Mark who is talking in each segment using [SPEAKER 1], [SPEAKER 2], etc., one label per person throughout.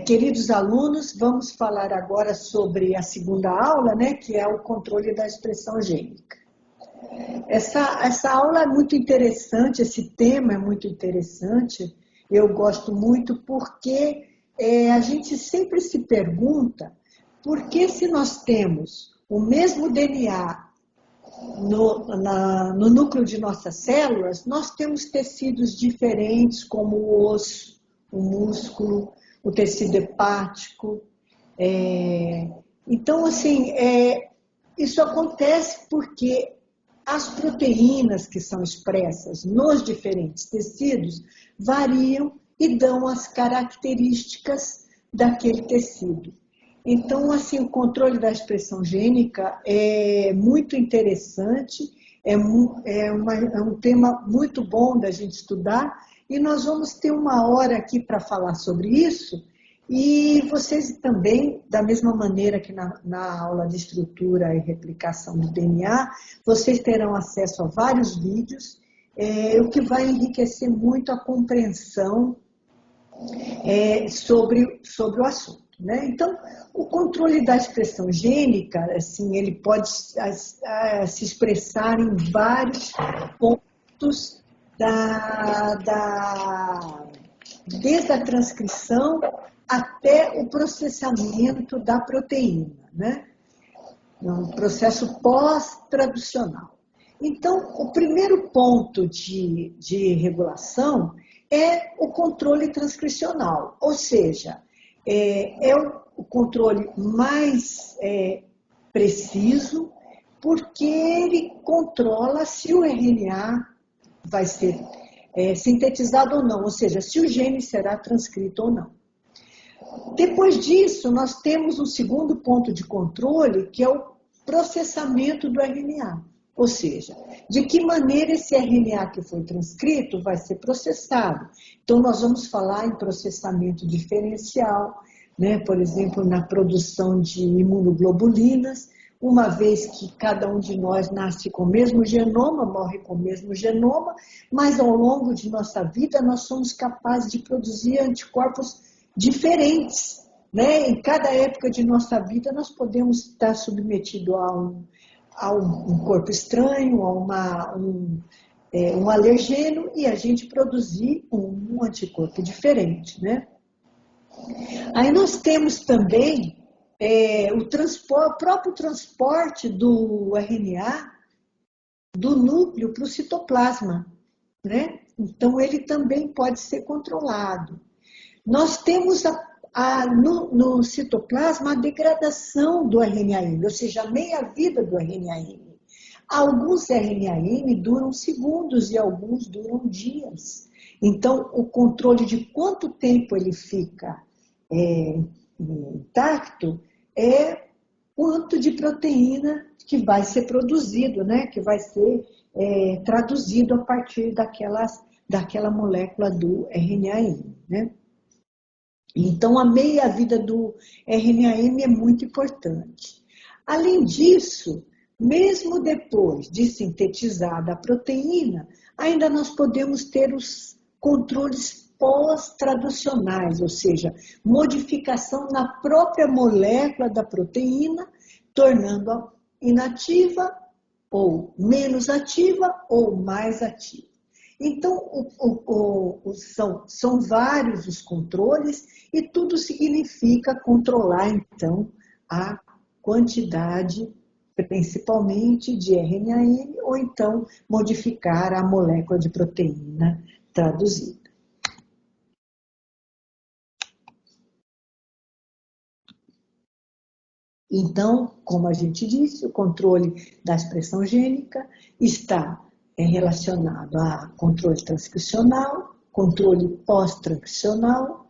[SPEAKER 1] Queridos alunos, vamos falar agora sobre a segunda aula, né, que é o controle da expressão gênica. Essa aula é muito interessante, esse tema é muito interessante, eu gosto muito porque a gente sempre se pergunta por que se nós temos o mesmo DNA no núcleo de nossas células, nós temos tecidos diferentes como o osso, o músculo, o tecido hepático. Então, assim, isso acontece porque as proteínas que são expressas nos diferentes tecidos variam e dão as características daquele tecido. Então, assim, o controle da expressão gênica é muito interessante, é um tema muito bom da gente estudar, e nós vamos ter uma hora aqui para falar sobre isso, e vocês também, da mesma maneira que na aula de estrutura e replicação do DNA, vocês terão acesso a vários vídeos, o que vai enriquecer muito a compreensão sobre o assunto. Né? Então, o controle da expressão gênica, assim, ele pode se expressar em vários pontos desde a transcrição até o processamento da proteína, né? Um processo pós-traducional. Então, o primeiro ponto de regulação é o controle transcricional, ou seja, é o controle mais preciso, porque ele controla se o RNA vai ser sintetizado ou não, ou seja, se o gene será transcrito ou não. Depois disso, nós temos um segundo ponto de controle, que é o processamento do RNA. Ou seja, de que maneira esse RNA que foi transcrito vai ser processado. Então, nós vamos falar em processamento diferencial, né? Por exemplo, na produção de imunoglobulinas, uma vez que cada um de nós nasce com o mesmo genoma, morre com o mesmo genoma, mas ao longo de nossa vida nós somos capazes de produzir anticorpos diferentes. Né? Em cada época de nossa vida nós podemos estar submetidos a um corpo estranho, a um alergeno, e a gente produzir um anticorpo diferente. Né? Aí nós temos também o próprio transporte do RNA do núcleo para o citoplasma. Né? Então, ele também pode ser controlado. Nós temos no citoplasma a degradação do RNA-M, ou seja, a meia-vida do RNA-M. Alguns RNA-M duram segundos e alguns duram dias. Então, o controle de quanto tempo ele fica intacto é quanto de proteína que vai ser produzido, né? Que vai ser traduzido a partir daquela molécula do RNA-M. Né? Então, a meia-vida do RNA-M é muito importante. Além disso, mesmo depois de sintetizada a proteína, ainda nós podemos ter os controles pós-traducionais, ou seja, modificação na própria molécula da proteína, tornando-a inativa, ou menos ativa, ou mais ativa. Então, são vários os controles e tudo significa controlar, então, a quantidade, principalmente de RNA-M, ou então modificar a molécula de proteína traduzida. Então, como a gente disse, o controle da expressão gênica está relacionado a controle transcricional, controle pós-transcricional,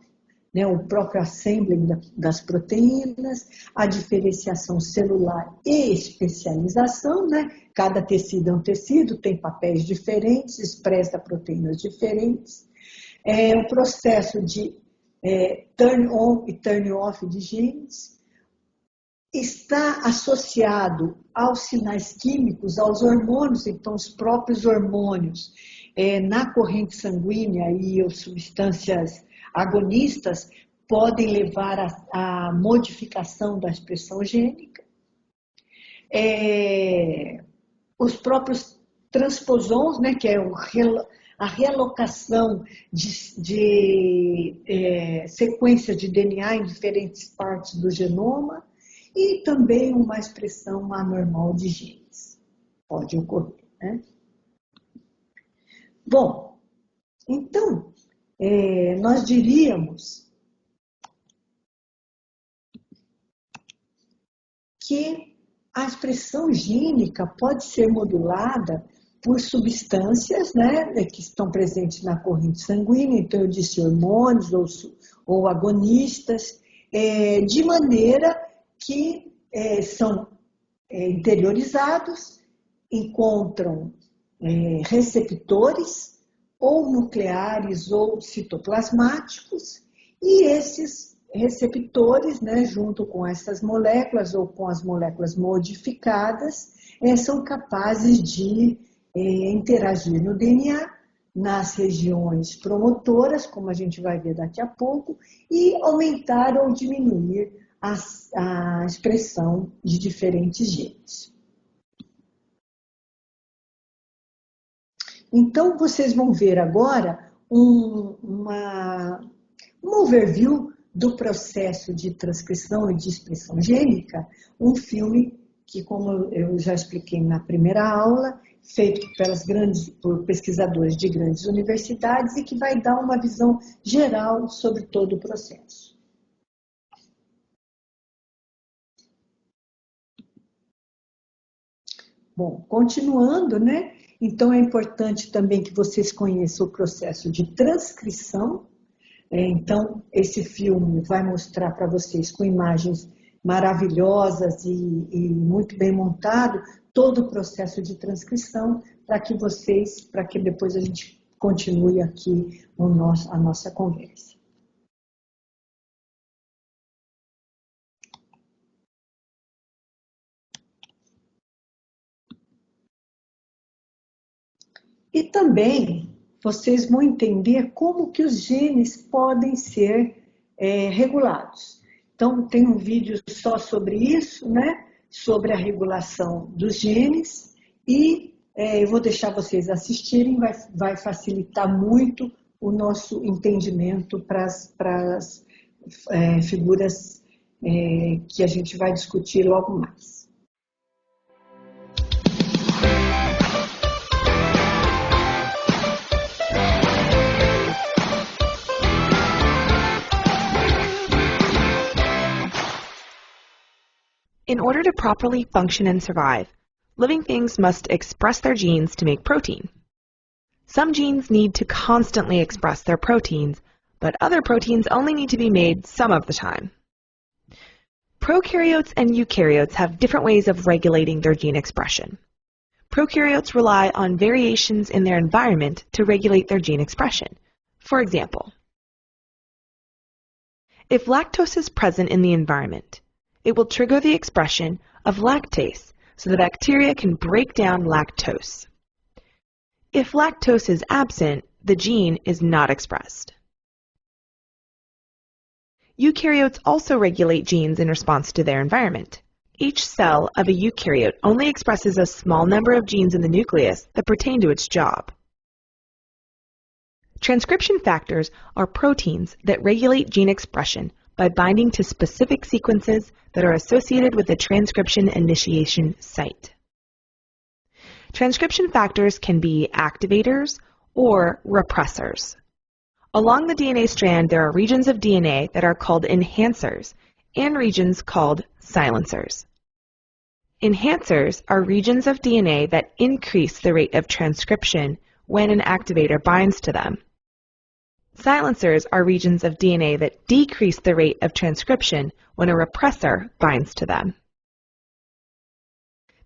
[SPEAKER 1] né, o próprio assembling das proteínas, a diferenciação celular e especialização, né? Cada tecido é um tecido, tem papéis diferentes, expressa proteínas diferentes. O processo de turn-on e turn-off de genes está associado aos sinais químicos, aos hormônios, então os próprios hormônios na corrente sanguínea e as substâncias agonistas podem levar à modificação da expressão gênica. Os próprios transposons, né, que é a realocação de sequências de DNA em diferentes partes do genoma, e também uma expressão anormal de genes. Pode ocorrer, né? Bom, então, nós diríamos que a expressão gênica pode ser modulada por substâncias, né, que estão presentes na corrente sanguínea, então eu disse hormônios ou agonistas, de maneira que são interiorizados, encontram receptores ou nucleares ou citoplasmáticos, e esses receptores, né, junto com essas moléculas ou com as moléculas modificadas, são capazes de interagir no DNA, nas regiões promotoras, como a gente vai ver daqui a pouco, e aumentar ou diminuir a expressão de diferentes genes. Então, vocês vão ver agora um overview do processo de transcrição e de expressão gênica, um filme que, como eu já expliquei na primeira aula, feito por pesquisadores de grandes universidades e que vai dar uma visão geral sobre todo o processo. Bom, continuando, né? Então é importante também que vocês conheçam o processo de transcrição. Então, esse filme vai mostrar para vocês com imagens maravilhosas e muito bem montado todo o processo de transcrição para que depois a gente continue aqui a nossa conversa. E também vocês vão entender como que os genes podem ser regulados. Então, tem um vídeo só sobre isso, né? Sobre a regulação dos genes, e eu vou deixar vocês assistirem, vai facilitar muito o nosso entendimento para as figuras que a gente vai discutir logo mais.
[SPEAKER 2] In order to properly function and survive, living things must express their genes to make protein. Some genes need to constantly express their proteins, but other proteins only need to be made some of the time. Prokaryotes and eukaryotes have different ways of regulating their gene expression. Prokaryotes rely on variations in their environment to regulate their gene expression. For example, if lactose is present in the environment, it will trigger the expression of lactase so the bacteria can break down lactose. If lactose is absent, the gene is not expressed. Eukaryotes also regulate genes in response to their environment. Each cell of a eukaryote only expresses a small number of genes in the nucleus that pertain to its job. Transcription factors are proteins that regulate gene expression by binding to specific sequences that are associated with the transcription initiation site. Transcription factors can be activators or repressors. Along the DNA strand, there are regions of DNA that are called enhancers and regions called silencers. Enhancers are regions of DNA that increase the rate of transcription when an activator binds to them. Silencers are regions of DNA that decrease the rate of transcription when a repressor binds to them.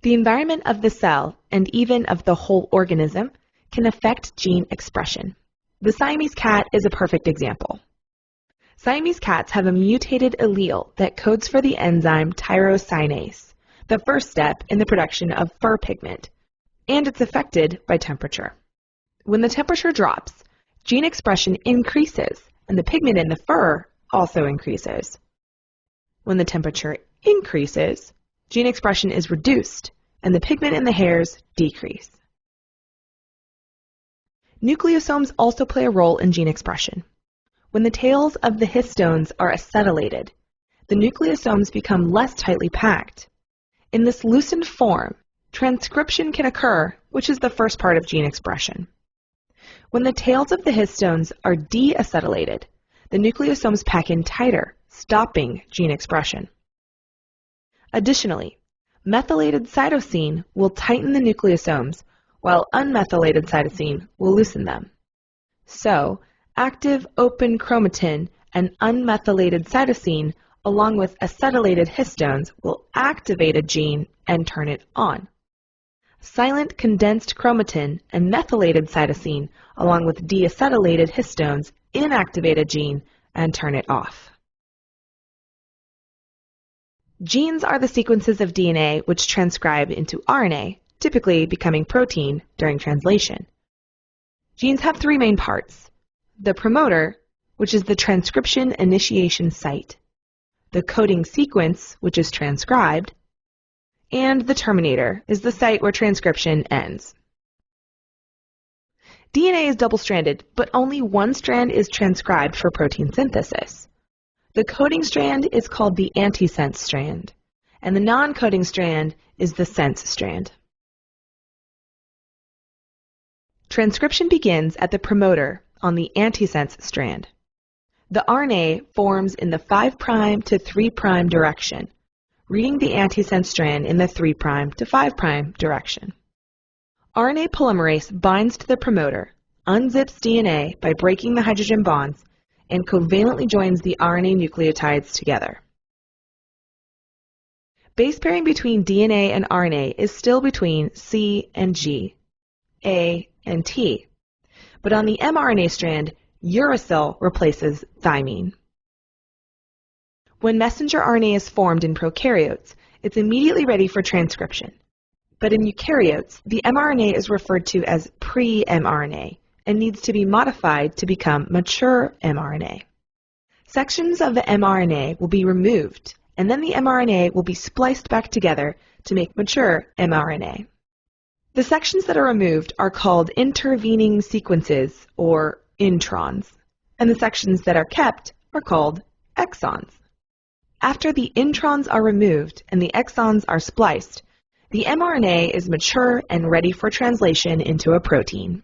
[SPEAKER 2] The environment of the cell, and even of the whole organism, can affect gene expression. The Siamese cat is a perfect example. Siamese cats have a mutated allele that codes for the enzyme tyrosinase, the first step in the production of fur pigment, and it's affected by temperature. When the temperature drops, gene expression increases and the pigment in the fur also increases. When the temperature increases, gene expression is reduced and the pigment in the hairs decrease. Nucleosomes also play a role in gene expression. When the tails of the histones are acetylated, the nucleosomes become less tightly packed. In this loosened form, transcription can occur, which is the first part of gene expression. When the tails of the histones are deacetylated, the nucleosomes pack in tighter, stopping gene expression. Additionally, methylated cytosine will tighten the nucleosomes, while unmethylated cytosine will loosen them. So, active open chromatin and unmethylated cytosine, along with acetylated histones, will activate a gene and turn it on. Silent condensed chromatin and methylated cytosine, along with deacetylated histones, inactivate a gene and turn it off. Genes are the sequences of DNA which transcribe into RNA, typically becoming protein during translation. Genes have three main parts: the promoter, which is the transcription initiation site, the coding sequence, which is transcribed, and the terminator is the site where transcription ends. DNA is double-stranded, but only one strand is transcribed for protein synthesis. The coding strand is called the antisense strand, and the non-coding strand is the sense strand. Transcription begins at the promoter on the antisense strand. The RNA forms in the 5' to 3' direction, reading the antisense strand in the 3' to 5' direction. RNA polymerase binds to the promoter, unzips DNA by breaking the hydrogen bonds, and covalently joins the RNA nucleotides together. Base pairing between DNA and RNA is still between C and G, A and T, but on the mRNA strand, uracil replaces thymine. When messenger RNA is formed in prokaryotes, it's immediately ready for transcription. But in eukaryotes, the mRNA is referred to as pre-mRNA and needs to be modified to become mature mRNA. Sections of the mRNA will be removed, and then the mRNA will be spliced back together to make mature mRNA. The sections that are removed are called intervening sequences, or introns, and the sections that are kept are called exons. After the introns are removed and the exons are spliced, the mRNA is mature and ready for translation into a protein.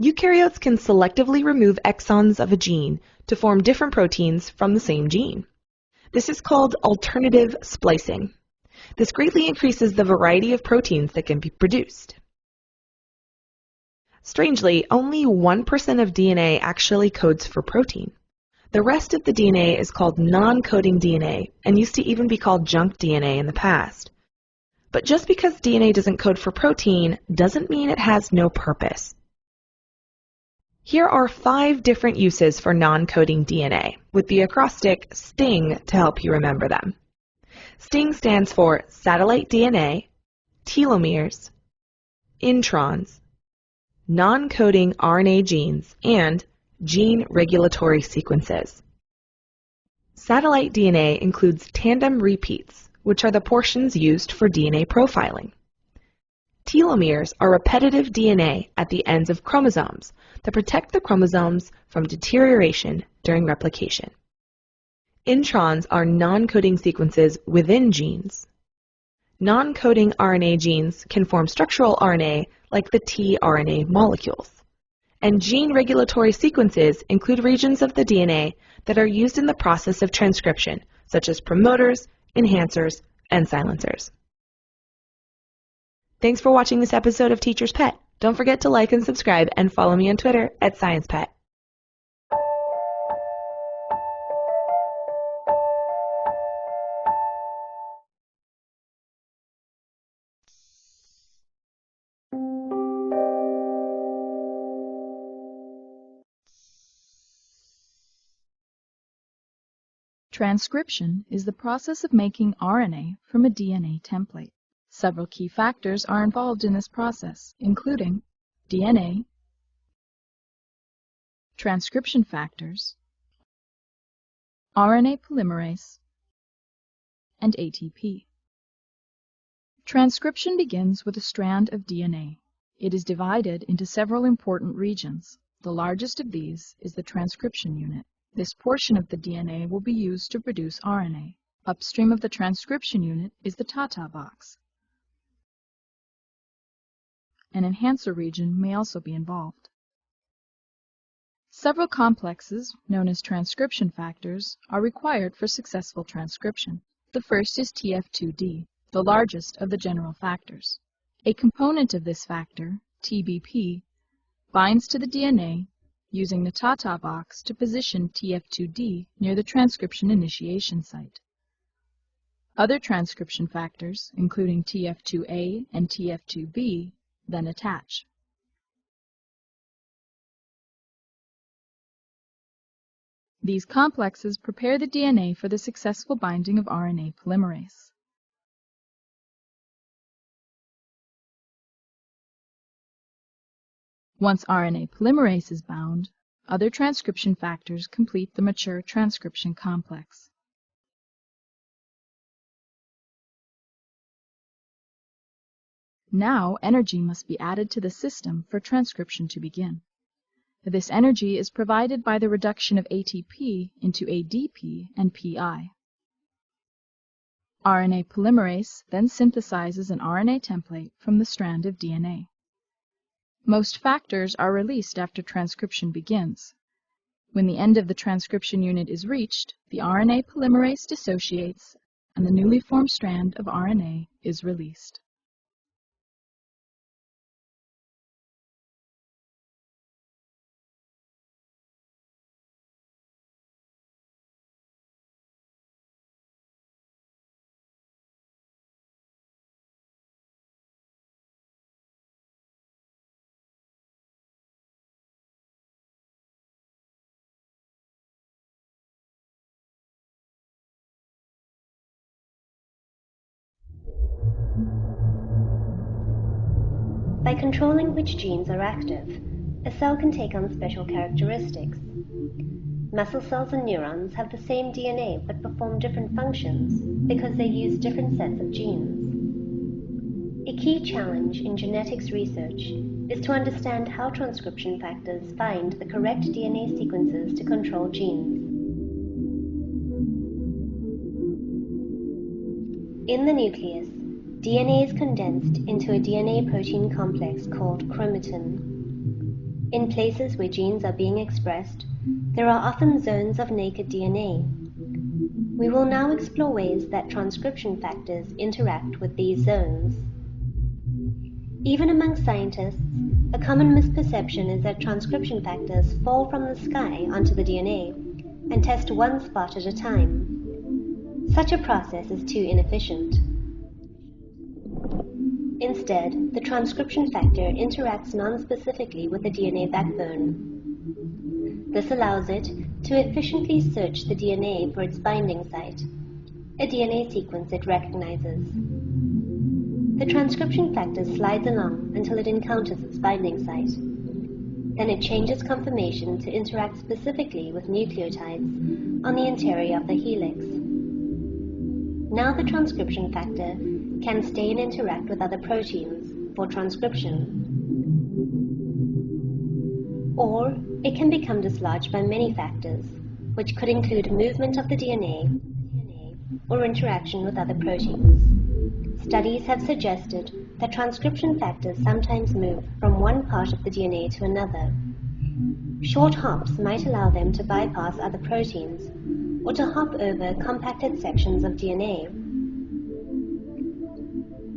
[SPEAKER 2] Eukaryotes can selectively remove exons of a gene to form different proteins from the same gene. This is called alternative splicing. This greatly increases the variety of proteins that can be produced. Strangely, only 1% of DNA actually codes for protein. The rest of the DNA is called non-coding DNA and used to even be called junk DNA in the past. But just because DNA doesn't code for protein doesn't mean it has no purpose. Here are 5 different uses for non-coding DNA, with the acrostic STING to help you remember them. STING stands for satellite DNA, telomeres, introns, non-coding RNA genes, and gene regulatory sequences. Satellite DNA includes tandem repeats, which are the portions used for DNA profiling. Telomeres are repetitive DNA at the ends of chromosomes that protect the chromosomes from deterioration during replication. Introns are non-coding sequences within genes. Non-coding RNA genes can form structural RNA like the tRNA molecules. And gene regulatory sequences include regions of the DNA that are used in the process of transcription, such as promoters, enhancers, and silencers. Thanks for watching this episode of Teacher's Pet. Don't forget to like and subscribe and follow me on Twitter @SciencePet.
[SPEAKER 3] Transcription is the process of making RNA from a DNA template. Several key factors are involved in this process, including DNA, transcription factors, RNA polymerase, and ATP. Transcription begins with a strand of DNA. It is divided into several important regions. The largest of these is the transcription unit. This portion of the DNA will be used to produce RNA. Upstream of the transcription unit is the Tata box. An enhancer region may also be involved. Several complexes, known as transcription factors, are required for successful transcription. The first is TF2D, the largest of the general factors. A component of this factor, TBP, binds to the DNA using the Tata box to position TF2D near the transcription initiation site. Other transcription factors, including TF2A and TF2B, then attach. These complexes prepare the DNA for the successful binding of RNA polymerase. Once RNA polymerase is bound, other transcription factors complete the mature transcription complex. Now energy must be added to the system for transcription to begin. This energy is provided by the reduction of ATP into ADP and PI. RNA polymerase then synthesizes an RNA template from the strand of DNA. Most factors are released after transcription begins. When the end of the transcription unit is reached, the RNA polymerase dissociates and the newly formed strand of RNA is released.
[SPEAKER 4] By controlling which genes are active, a cell can take on special characteristics. Muscle cells and neurons have the same DNA but perform different functions because they use different sets of genes. A key challenge in genetics research is to understand how transcription factors find the correct DNA sequences to control genes. In the nucleus, DNA is condensed into a DNA-protein complex called chromatin. In places where genes are being expressed, there are often zones of naked DNA. We will now explore ways that transcription factors interact with these zones. Even among scientists, a common misperception is that transcription factors fall from the sky onto the DNA and test one spot at a time. Such a process is too inefficient. Instead, the transcription factor interacts non-specifically with the DNA backbone. This allows it to efficiently search the DNA for its binding site, a DNA sequence it recognizes. The transcription factor slides along until it encounters its binding site. Then it changes conformation to interact specifically with nucleotides on the interior of the helix. Now the transcription factor can stay and interact with other proteins for transcription. Or it can become dislodged by many factors, which could include movement of the DNA or interaction with other proteins. Studies have suggested that transcription factors sometimes move from one part of the DNA to another. Short hops might allow them to bypass other proteins or to hop over compacted sections of DNA.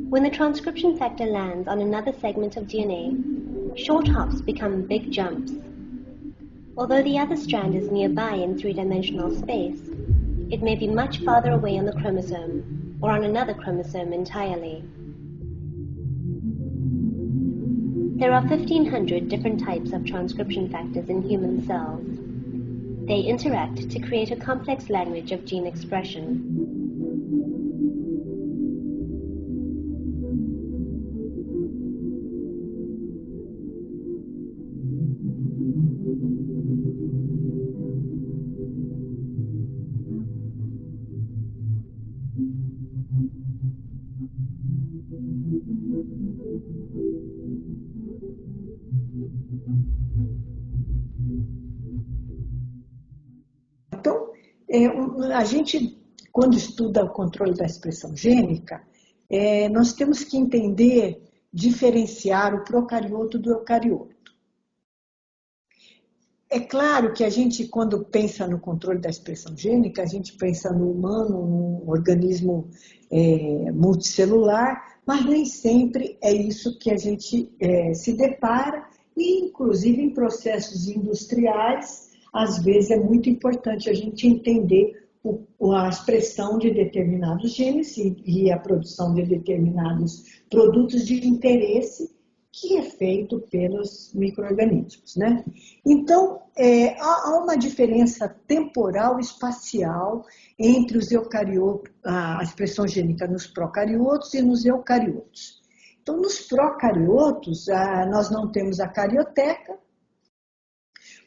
[SPEAKER 4] When the transcription factor lands on another segment of DNA, short hops become big jumps. Although the other strand is nearby in three-dimensional space, it may be much farther away on the chromosome or on another chromosome entirely. There are 1,500 different types of transcription factors in human cells. They interact to create a complex language of gene expression.
[SPEAKER 1] Então, a gente, quando estuda o controle da expressão gênica, nós temos que entender, diferenciar o procarioto do eucarioto. É claro que a gente, quando pensa no controle da expressão gênica, a gente pensa no humano, num organismo multicelular, mas nem sempre é isso que a gente se depara, e inclusive em processos industriais, às vezes é muito importante a gente entender a expressão de determinados genes e a produção de determinados produtos de interesse que é feito pelos micro-organismos, né? Então, há uma diferença temporal e espacial entre os eucariotos, a expressão gênica nos procariotos e nos eucariotos. Então, nos procariotos, nós não temos a carioteca,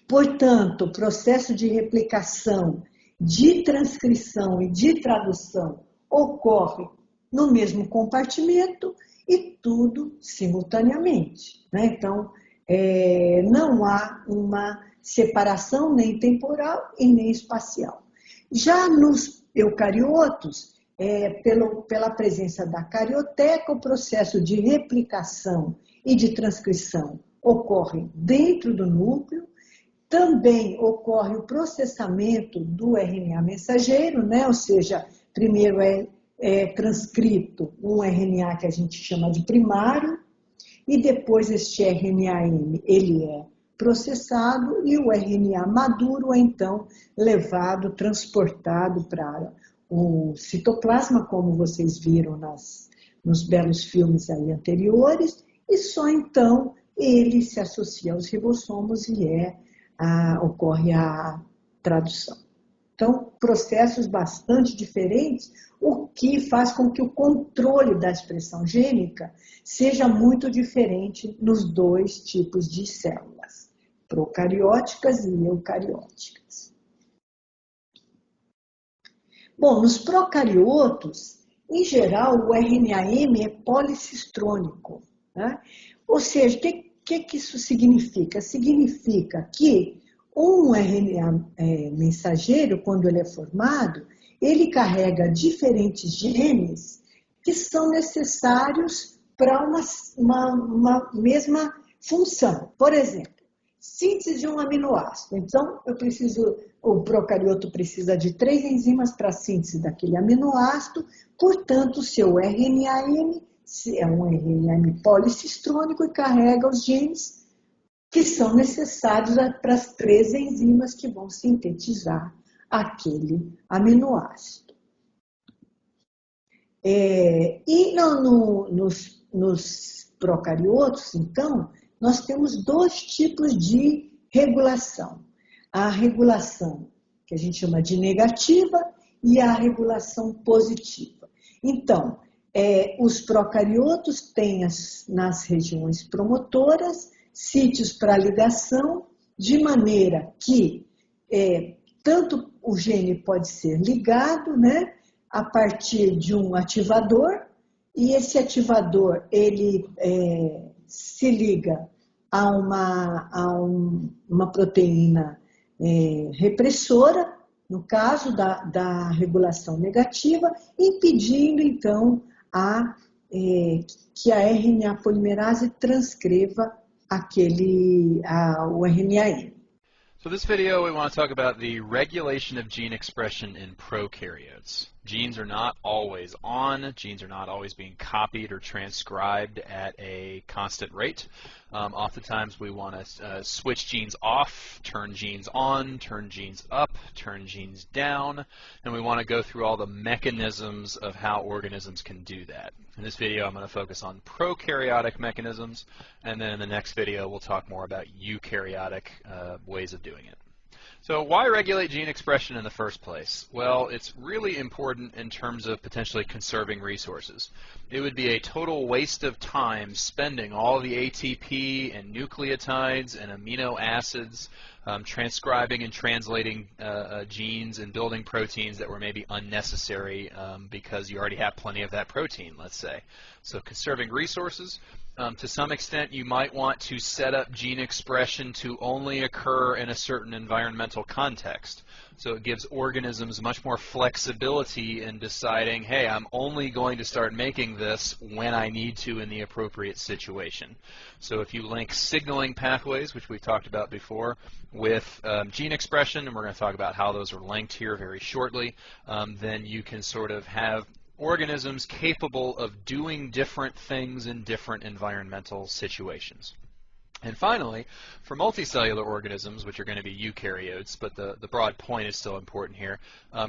[SPEAKER 1] portanto, o processo de replicação, de transcrição e de tradução ocorre no mesmo compartimento e tudo simultaneamente, né? Então, não há uma separação nem temporal e nem espacial. Já nos eucariotos, pela presença da carioteca, o processo de replicação e de transcrição ocorre dentro do núcleo. Também ocorre o processamento do RNA mensageiro, né? Ou seja, primeiro é transcrito um RNA que a gente chama de primário, e depois este RNA-M ele é processado e o RNA maduro é então levado, transportado para o citoplasma, como vocês viram nos belos filmes aí anteriores, e só então ele se associa aos ribossomos e ocorre a tradução. Então, processos bastante diferentes, o que faz com que o controle da expressão gênica seja muito diferente nos dois tipos de células, procarióticas e eucarióticas. Bom, nos procariotos, em geral, o RNA-M é policistrônico, né? Ou seja, o que isso significa? Significa que um RNA mensageiro, quando ele é formado, ele carrega diferentes genes que são necessários para uma mesma função. Por exemplo, síntese de um aminoácido. Então, o procarioto precisa de 3 enzimas para a síntese daquele aminoácido, portanto, o seu RNA-M é um RNA-M policistrônico e carrega os genes que são necessários para as 3 enzimas que vão sintetizar aquele aminoácido. E nos procariotos, então, nós temos 2 tipos de regulação. A regulação que a gente chama de negativa e a regulação positiva. Então, os procariotos têm nas regiões promotoras sítios para ligação, de maneira que tanto o gene pode ser ligado, né, a partir de um ativador, e esse ativador ele se liga a uma proteína repressora, no caso da regulação negativa, impedindo então que a RNA polimerase transcreva o RNA-M.
[SPEAKER 5] So this video we want to talk about the regulation of gene expression in prokaryotes. Genes are not always on, genes are not always being copied or transcribed at a constant rate. Oftentimes we want to switch genes off, turn genes on, turn genes up, turn genes down, and we want to go through all the mechanisms of how organisms can do that. In this video I'm going to focus on prokaryotic mechanisms, and then in the next video we'll talk more about eukaryotic ways of doing it. So why regulate gene expression in the first place? Well, it's really important in terms of potentially conserving resources. It would be a total waste of time spending all the ATP and nucleotides and amino acids transcribing and translating genes and building proteins that were maybe unnecessary because you already have plenty of that protein, let's say. So conserving resources, To some extent, you might want to set up gene expression to only occur in a certain environmental context. So it gives organisms much more flexibility in deciding, hey, I'm only going to start making this when I need to in the appropriate situation. So if you link signaling pathways, which we've talked about before, with gene expression, and we're going to talk about how those are linked here very shortly, then you can sort of have organisms capable of doing different things in different environmental situations. And finally, for multicellular organisms, which are going to be eukaryotes, but the broad point is still important here,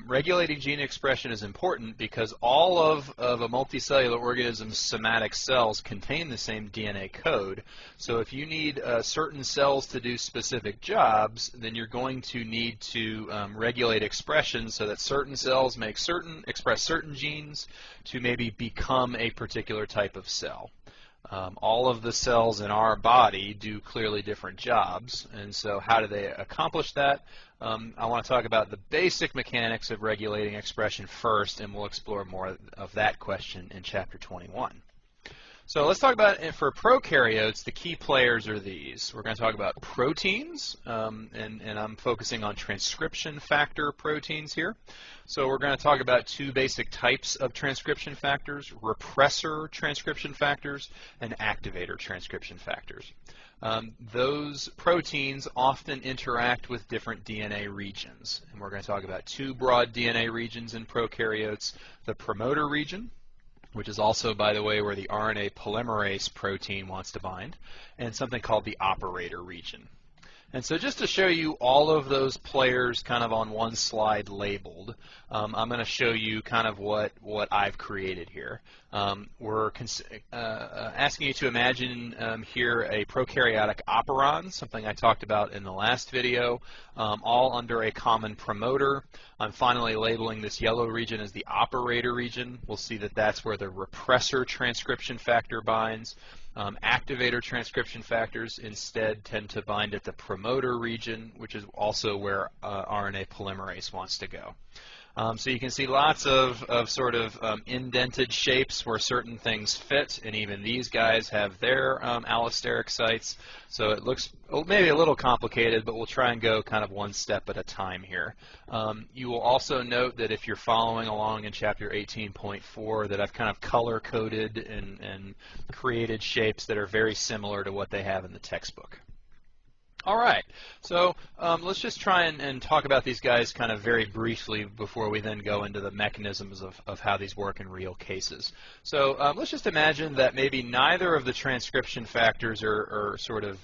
[SPEAKER 5] regulating gene expression is important because all of a multicellular organism's somatic cells contain the same DNA code. So if you need certain cells to do specific jobs, then you're going to need to regulate expression so that certain cells express certain genes to maybe become a particular type of cell. All of the cells in our body do clearly different jobs, and so how do they accomplish that? I want to talk about the basic mechanics of regulating expression first, and we'll explore more of that question in Chapter 21. So let's talk about, for prokaryotes, the key players are these. We're going to talk about proteins, and I'm focusing on transcription factor proteins here. So we're going to talk about two basic types of transcription factors, repressor transcription factors and activator transcription factors. Those proteins often interact with different DNA regions, and we're going to talk about two broad DNA regions in prokaryotes, the promoter region, which is also, by the way, where the RNA polymerase protein wants to bind, and something called the operator region. And so just to show you all of those players kind of on one slide labeled, I'm going to show you kind of what I've created here. We're asking you to imagine here a prokaryotic operon, something I talked about in the last video, all under a common promoter. I'm finally labeling this yellow region as the operator region. We'll see that that's where the repressor transcription factor binds. Activator transcription factors instead tend to bind at the promoter region, which is also where RNA polymerase wants to go. So you can see lots of sort of indented shapes where certain things fit, and even these guys have their allosteric sites. So it looks maybe a little complicated, but we'll try and go kind of one step at a time here. You will also note that if you're following along in Chapter 18.4 that I've kind of color-coded and created shapes that are very similar to what they have in the textbook. All right, so let's just try and talk about these guys kind of very briefly before we then go into the mechanisms of how these work in real cases. So let's just imagine that maybe neither of the transcription factors are sort of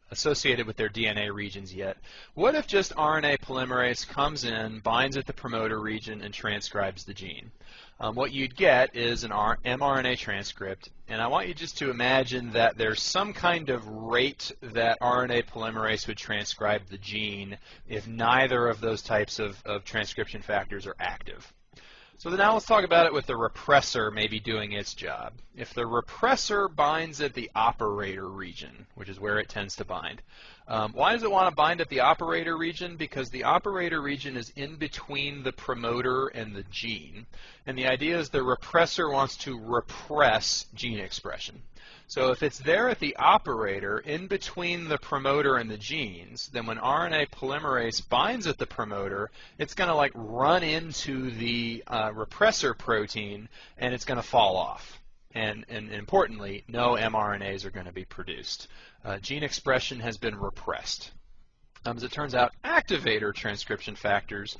[SPEAKER 5] associated with their DNA regions yet. What if just RNA polymerase comes in, binds at the promoter region, and transcribes the gene? What you'd get is an mRNA transcript, and I want you just to imagine that there's some kind of rate that RNA polymerase would transcribe the gene if neither of those types of transcription factors are active. So now let's talk about it with the repressor maybe doing its job. If the repressor binds at the operator region, which is where it tends to bind, why does it want to bind at the operator region? Because the operator region is in between the promoter and the gene. And the idea is the repressor wants to repress gene expression. So if it's there at the operator, in between the promoter and the genes, then when RNA polymerase binds at the promoter, it's going to like run into the repressor protein, and it's going to fall off. And importantly, no mRNAs are going to be produced. Gene expression has been repressed. As it turns out, activator transcription factors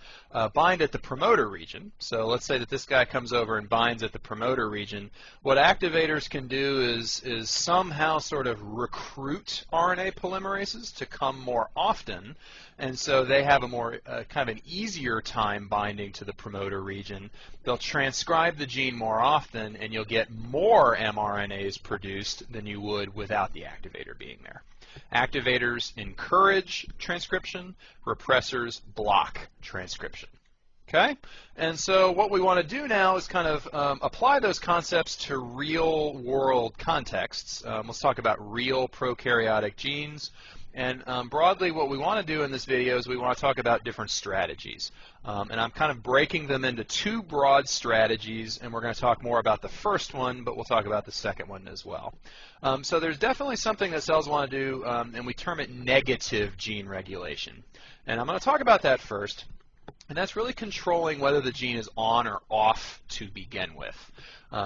[SPEAKER 5] bind at the promoter region. So let's say that this guy comes over and binds at the promoter region. What activators can do is somehow sort of recruit RNA polymerases to come more often. And so they have a more kind of an easier time binding to the promoter region. They'll transcribe the gene more often, and you'll get more mRNAs produced than you would without the activator being there. Activators encourage transcription, repressors block transcription. Okay? And so what we want to do now is kind of apply those concepts to real-world contexts. Let's talk about real prokaryotic genes. And broadly, what we want to do in this video is we want to talk about different strategies. And I'm kind of breaking them into two broad strategies, and we're going to talk more about the first one, but we'll talk about the second one as well. So there's definitely something that cells want to do, and we term it negative gene regulation. And I'm going to talk about that first. And that's really controlling whether the gene is on or off to begin with.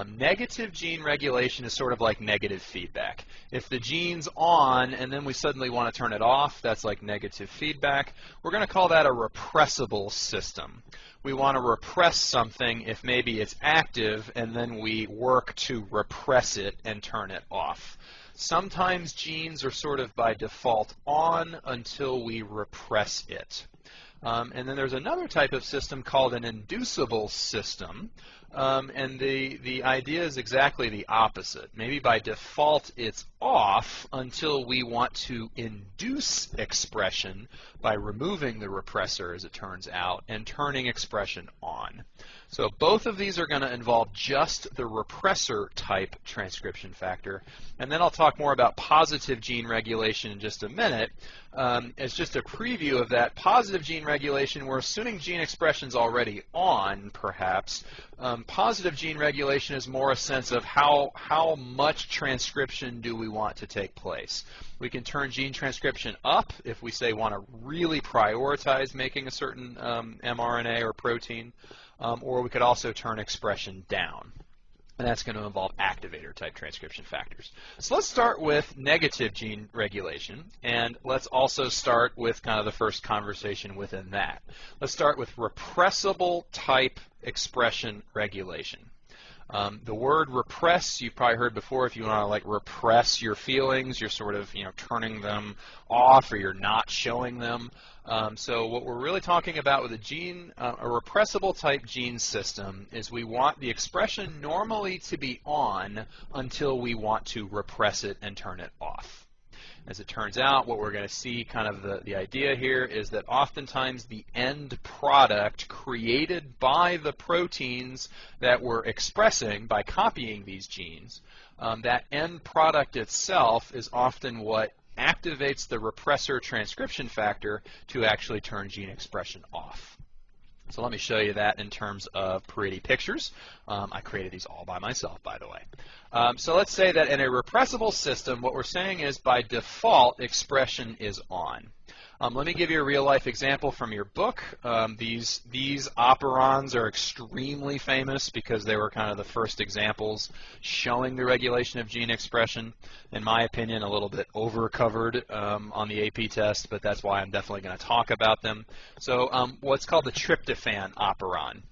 [SPEAKER 5] Negative gene regulation is sort of like negative feedback. If the gene's on and then we suddenly want to turn it off, that's like negative feedback. We're going to call that a repressible system. We want to repress something if maybe it's active, and then we work to repress it and turn it off. Sometimes genes are sort of by default on until we repress it. And then there's another type of system called an inducible system. And the idea is exactly the opposite. Maybe by default it's off until we want to induce expression by removing the repressor, as it turns out, and turning expression on. So both of these are going to involve just the repressor type transcription factor. And then I'll talk more about positive gene regulation in just a minute. As just a preview of that, positive gene regulation, we're assuming gene expression is already on, perhaps. Positive gene regulation is more a sense of how much transcription do we want to take place. We can turn gene transcription up if we say want to really prioritize making a certain mRNA or protein, or we could also turn expression down. And that's going to involve activator type transcription factors. So let's start with negative gene regulation, and let's also start with kind of the first conversation within that. Let's start with repressible type expression regulation. The word repress you've probably heard before. If you want to like repress your feelings, you're sort of turning them off, or you're not showing them. So what we're really talking about with a gene, a repressible type gene system, is we want the expression normally to be on until we want to repress it and turn it off. As it turns out, what we're going to see, kind of the idea here, is that oftentimes the end product created by the proteins that we're expressing by copying these genes, that end product itself is often what activates the repressor transcription factor to actually turn gene expression off. So let me show you that in terms of pretty pictures. I created these all by myself, by the way. So let's say that in a repressible system, what we're saying is by default, expression is on. Let me give you a real-life example from your book. These operons are extremely famous because they were kind of the first examples showing the regulation of gene expression. In my opinion, a little bit over-covered on the AP test, but that's why I'm definitely going to talk about them. So what's called the tryptophan operon.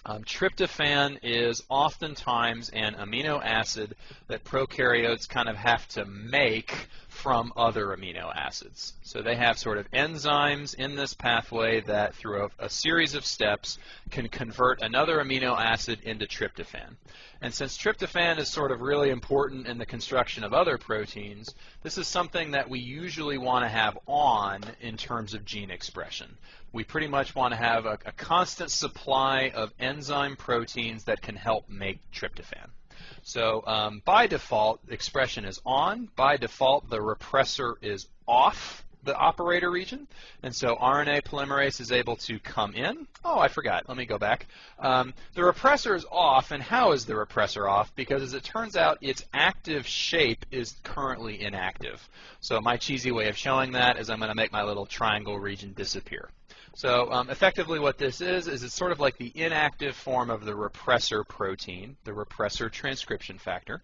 [SPEAKER 5] Tryptophan is oftentimes an amino acid that prokaryotes kind of have to make from other amino acids. So they have sort of enzymes in this pathway that through a series of steps can convert another amino acid into tryptophan. And since tryptophan is sort of really important in the construction of other proteins, this is something that we usually want to have on in terms of gene expression. We pretty much want to have a constant supply of enzyme proteins that can help make tryptophan. So by default, expression is on. By default, the repressor is off the operator region. And so RNA polymerase is able to come in. Oh, I forgot. Let me go back. The repressor is off. And how is the repressor off? Because as it turns out, its active shape is currently inactive. So my cheesy way of showing that is I'm going to make my little triangle region disappear. So effectively what this is it's sort of like the inactive form of the repressor protein, the repressor transcription factor.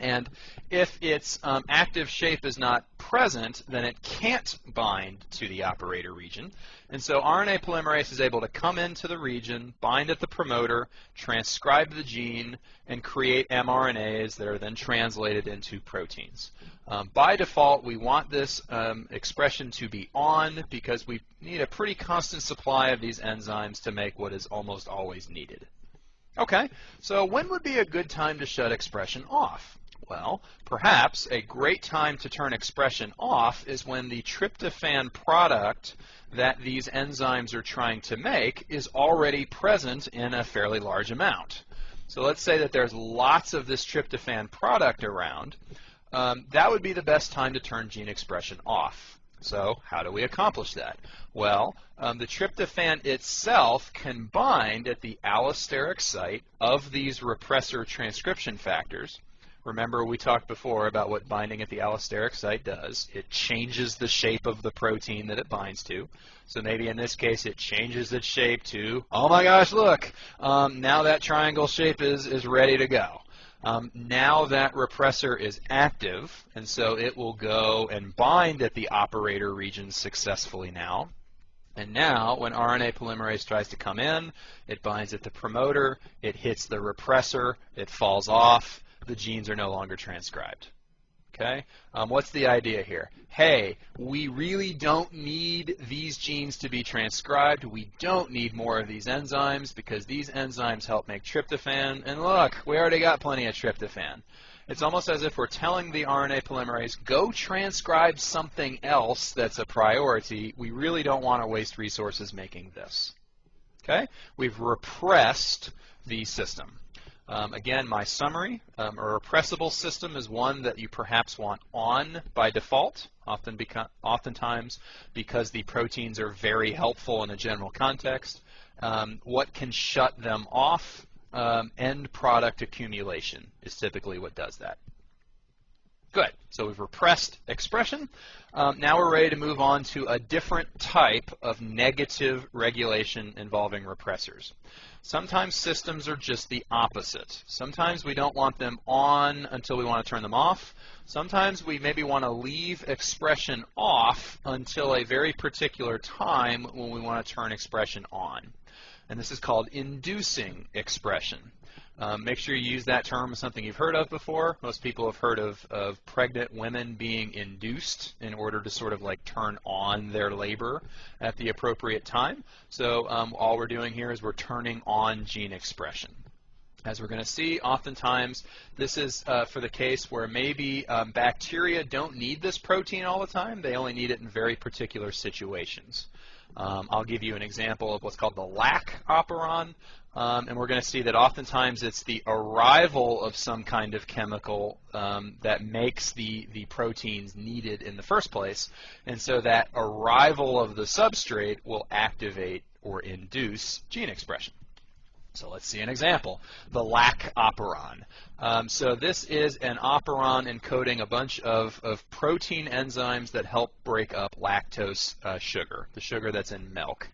[SPEAKER 5] And if its active shape is not present, then it can't bind to the operator region. And so RNA polymerase is able to come into the region, bind at the promoter, transcribe the gene, and create mRNAs that are then translated into proteins. By default, we want this expression to be on because we need a pretty constant supply of these enzymes to make what is almost always needed. Okay, so when would be a good time to shut expression off? Well, perhaps a great time to turn expression off is when the tryptophan product that these enzymes are trying to make is already present in a fairly large amount. So let's say that there's lots of this tryptophan product around. That would be the best time to turn gene expression off. So how do we accomplish that? Well, the tryptophan itself can bind at the allosteric site of these repressor transcription factors. Remember, we talked before about what binding at the allosteric site does. It changes the shape of the protein that it binds to. So maybe in this case it changes its shape to, oh my gosh, look, now that triangle shape is ready to go. Now that repressor is active, and so it will go and bind at the operator region successfully now. And now, when RNA polymerase tries to come in, it binds at the promoter, it hits the repressor, it falls off, the genes are no longer transcribed. Okay? What's the idea here? Hey, we really don't need these genes to be transcribed. We don't need more of these enzymes because these enzymes help make tryptophan. And look, we already got plenty of tryptophan. It's almost as if we're telling the RNA polymerase, go transcribe something else that's a priority. We really don't want to waste resources making this. Okay? We've repressed the system. Again, my summary, a repressible system is one that you perhaps want on by default, oftentimes because the proteins are very helpful in a general context. What can shut them off? End product accumulation is typically what does that. Good. So we've repressed expression. Now we're ready to move on to a different type of negative regulation involving repressors. Sometimes systems are just the opposite. Sometimes we don't want them on until we want to turn them off. Sometimes we maybe want to leave expression off until a very particular time when we want to turn expression on. And this is called inducing expression. Make sure you use that term as something you've heard of before. Most people have heard of pregnant women being induced in order to sort of like turn on their labor at the appropriate time. So all we're doing here is we're turning on gene expression. As we're going to see, oftentimes this is for the case where maybe bacteria don't need this protein all the time. They only need it in very particular situations. I'll give you an example of what's called the lac operon. And we're going to see that oftentimes it's the arrival of some kind of chemical that makes the proteins needed in the first place. And so that arrival of the substrate will activate or induce gene expression. So let's see an example, the lac operon. So this is an operon encoding a bunch of protein enzymes that help break up lactose sugar, the sugar that's in milk.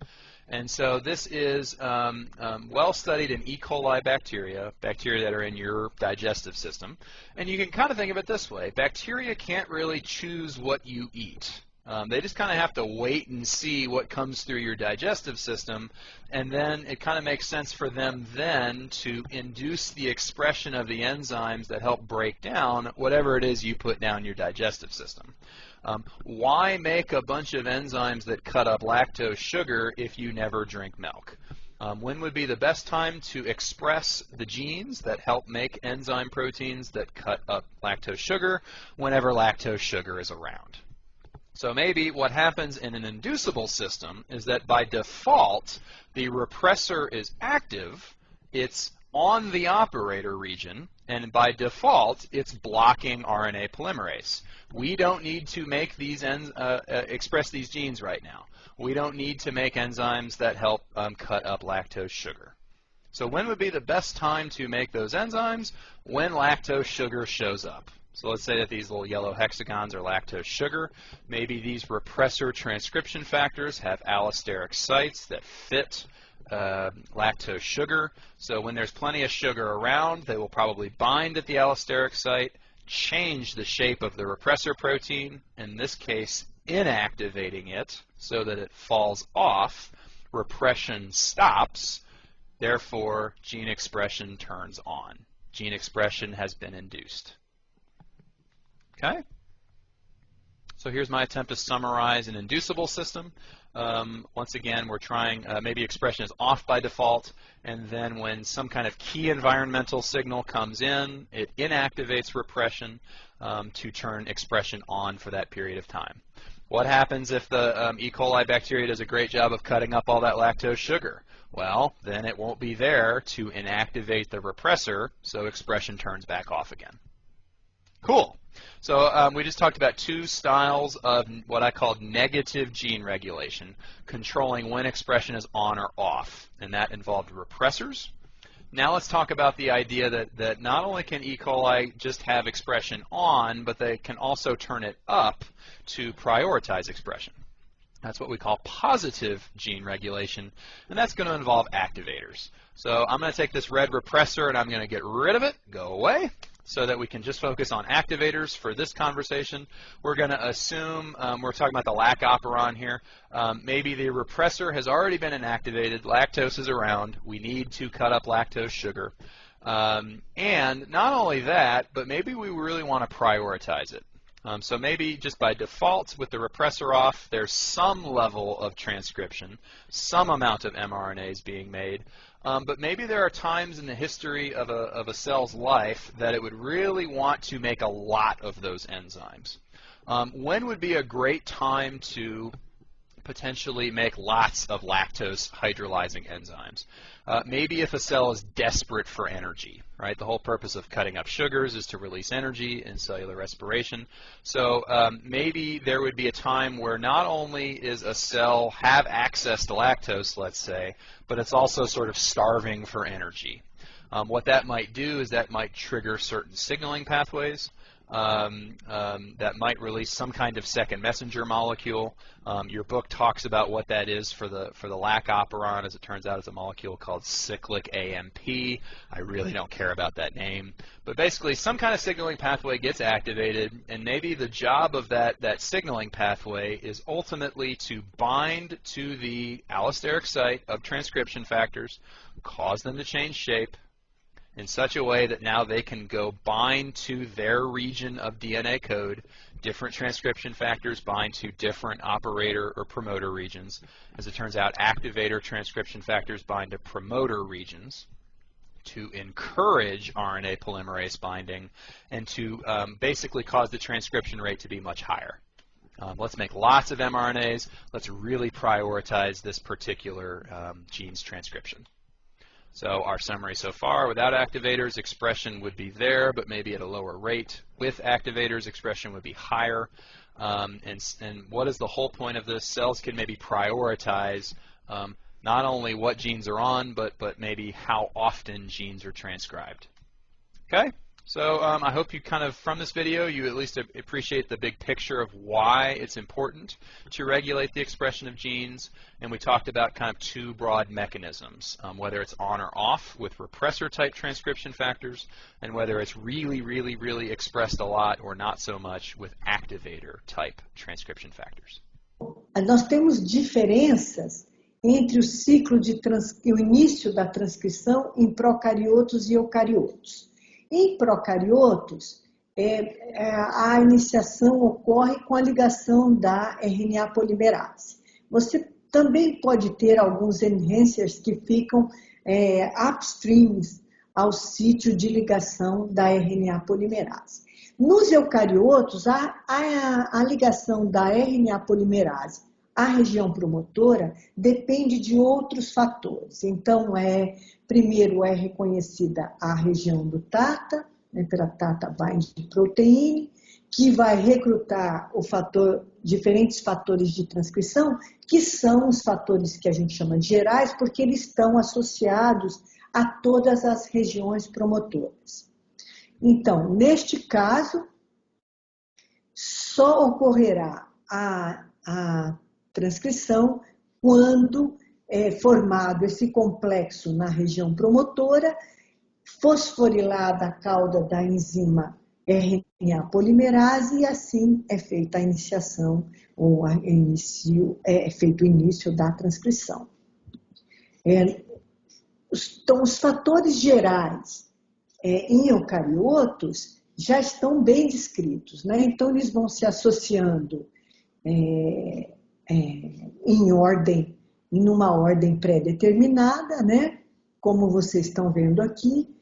[SPEAKER 5] And so this is well studied in E. coli bacteria that are in your digestive system. And you can kind of think of it this way. Bacteria can't really choose what you eat. They just kind of have to wait and see what comes through your digestive system, and then it kind of makes sense for them then to induce the expression of the enzymes that help break down whatever it is you put down your digestive system. Why make a bunch of enzymes that cut up lactose sugar if you never drink milk? When would be the best time to express the genes that help make enzyme proteins that cut up lactose sugar? Whenever lactose sugar is around. So maybe what happens in an inducible system is that by default, the repressor is active, it's on the operator region, and by default, it's blocking RNA polymerase. We don't need to make these express these genes right now. We don't need to make enzymes that help cut up lactose sugar. So when would be the best time to make those enzymes? When lactose sugar shows up. So let's say that these little yellow hexagons are lactose sugar. Maybe these repressor transcription factors have allosteric sites that fit lactose sugar. So when there's plenty of sugar around, they will probably bind at the allosteric site, change the shape of the repressor protein, in this case inactivating it so that it falls off. Repression stops, therefore gene expression turns on. Gene expression has been induced. Okay? So here's my attempt to summarize an inducible system. Once again, we're trying, maybe expression is off by default, and then when some kind of key environmental signal comes in, it inactivates repression to turn expression on for that period of time. What happens if the E. coli bacteria does a great job of cutting up all that lactose sugar? Well, then it won't be there to inactivate the repressor, so expression turns back off again. Cool. So we just talked about two styles of what I called negative gene regulation, controlling when expression is on or off, and that involved repressors. Now let's talk about the idea that not only can E. coli just have expression on, but they can also turn it up to prioritize expression. That's what we call positive gene regulation, and that's going to involve activators. So I'm going to take this red repressor and I'm going to get rid of it, go away, so that we can just focus on activators for this conversation. We're going to assume, we're talking about the lac operon here, maybe the repressor has already been inactivated, lactose is around, we need to cut up lactose sugar. And not only that, but maybe we really want to prioritize it. So maybe just by default, with the repressor off, there's some level of transcription, some amount of mRNAs being made, but maybe there are times in the history of a cell's life that it would really want to make a lot of those enzymes. When would be a great time to potentially make lots of lactose hydrolyzing enzymes? Maybe if a cell is desperate for energy, right? The whole purpose of cutting up sugars is to release energy in cellular respiration. So maybe there would be a time where not only is a cell have access to lactose, let's say, but it's also sort of starving for energy. What that might do is that might trigger certain signaling pathways. That might release some kind of second messenger molecule. Your book talks about what that is for the lac operon. As it turns out, it's a molecule called cyclic AMP. I really don't care about that name. But basically, some kind of signaling pathway gets activated, and maybe the job of that signaling pathway is ultimately to bind to the allosteric site of transcription factors, cause them to change shape, in such a way that now they can go bind to their region of DNA code. Different transcription factors bind to different operator or promoter regions. As it turns out, activator transcription factors bind to promoter regions to encourage RNA polymerase binding and to basically cause the transcription rate to be much higher. Let's make lots of mRNAs. Let's really prioritize this particular gene's transcription. So our summary so far: without activators, expression would be there, but maybe at a lower rate. With activators, expression would be higher. And what is the whole point of this? Cells can maybe prioritize not only what genes are on, but maybe how often genes are transcribed. Okay? So I hope you kind of, from this video, you at least appreciate the big picture of why it's important to regulate the expression of genes. And we talked about kind of two broad mechanisms, whether it's on or off with repressor-type transcription factors, and whether it's really, really, really expressed a lot or not so much with activator-type transcription factors.
[SPEAKER 1] Nós temos diferenças entre o ciclo o início da transcrição em procariotos e eucariotos. Em procariotos, a iniciação ocorre com a ligação da RNA polimerase. Você também pode ter alguns enhancers que ficam upstreams ao sítio de ligação da RNA polimerase. Nos eucariotos, a ligação da RNA polimerase à região promotora depende de outros fatores. Então, primeiro é reconhecida a região do TATA, pela Tata Binding Protein, que vai recrutar diferentes fatores de transcrição, que são os fatores que a gente chama de gerais, porque eles estão associados a todas as regiões promotoras. Então, neste caso, só ocorrerá a transcrição quando é formado esse complexo na região promotora, fosforilada a cauda da enzima RNA polimerase, e assim é feita a iniciação, ou é feito o início da transcrição. Então, os fatores gerais em eucariotos já estão bem descritos, né? Então, eles vão se associando numa ordem pré-determinada, né? Como vocês estão vendo aqui.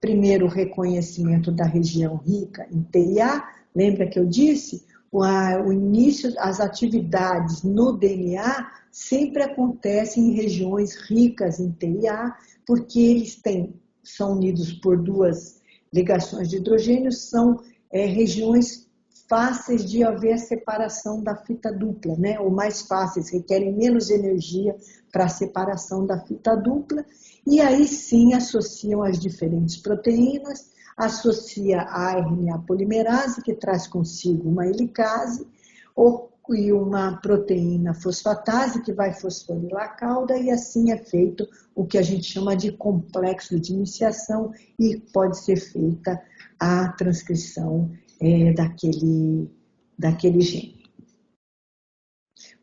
[SPEAKER 1] Primeiro, o reconhecimento da região rica em TIA. Lembra que eu disse? O início, as atividades no DNA sempre acontecem em regiões ricas em TIA, porque eles são unidos por duas ligações de hidrogênio, são regiões fáceis de haver separação da fita dupla, né? Ou mais fáceis, requerem menos energia para a separação da fita dupla, e aí sim associam as diferentes proteínas, associa a RNA polimerase, que traz consigo uma helicase, e uma proteína fosfatase, que vai fosforilar a cauda, e assim é feito o que a gente chama de complexo de iniciação, e pode ser feita a transcrição daquele gene.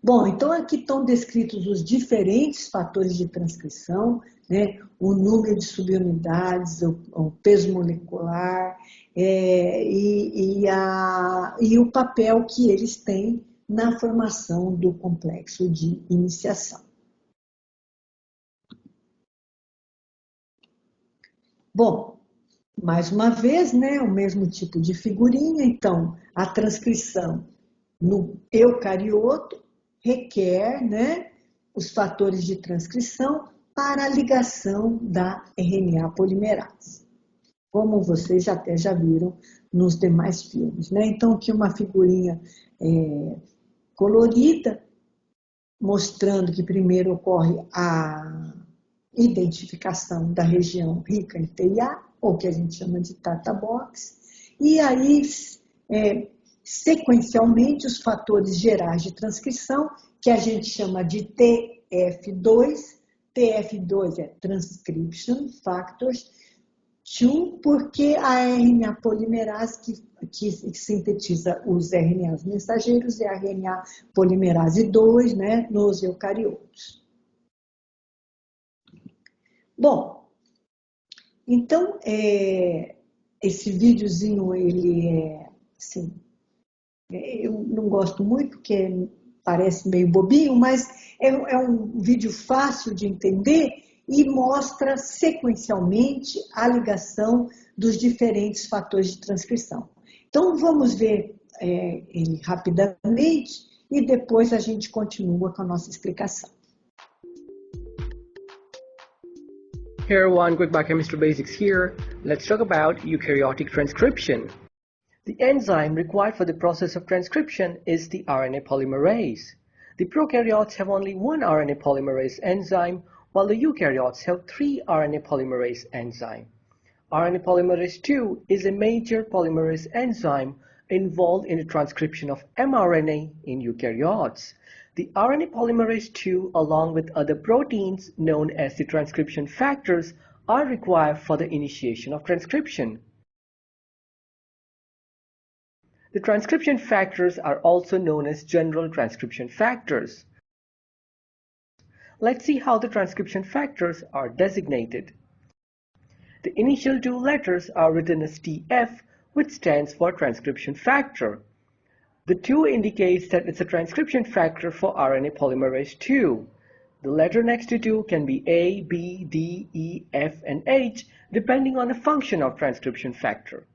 [SPEAKER 1] Bom, então aqui estão descritos os diferentes fatores de transcrição, né? O número de subunidades, o peso molecular e o papel que eles têm na formação do complexo de iniciação. Bom, mais uma vez, né, o mesmo tipo de figurinha. Então, a transcrição no eucarioto requer, né, os fatores de transcrição para a ligação da RNA polimerase, como vocês até já viram nos demais filmes, né? Então, aqui uma figurinha colorida, mostrando que primeiro ocorre a identificação da região rica em TIA, ou que a gente chama de Tata Box, e aí, sequencialmente, os fatores gerais de transcrição, que a gente chama de TF2. TF2 é Transcription Factors 2, porque a RNA polimerase que sintetiza os RNAs mensageiros é a RNA polimerase 2, né, nos eucariotos. Bom, então, esse videozinho, ele assim, eu não gosto muito, porque parece meio bobinho, mas é um vídeo fácil de entender e mostra sequencialmente a ligação dos diferentes fatores de transcrição. Então, vamos ver ele rapidamente e depois a gente continua com a nossa explicação.
[SPEAKER 6] Hey everyone, quick biochemistry basics here. Let's talk about eukaryotic transcription. The enzyme required for the process of transcription is the RNA polymerase. The prokaryotes have only one RNA polymerase enzyme, while the eukaryotes have 3 RNA polymerase enzymes. RNA polymerase II is a major polymerase enzyme involved in the transcription of mRNA in eukaryotes. The RNA polymerase II, along with other proteins known as the transcription factors, are required for the initiation of transcription. The transcription factors are also known as general transcription factors. Let's see how the transcription factors are designated. The initial 2 letters are written as TF, which stands for transcription factor. The 2 indicates that it's a transcription factor for RNA polymerase II. The letter next to 2 can be A, B, D, E, F, and H, depending on the function of transcription factor.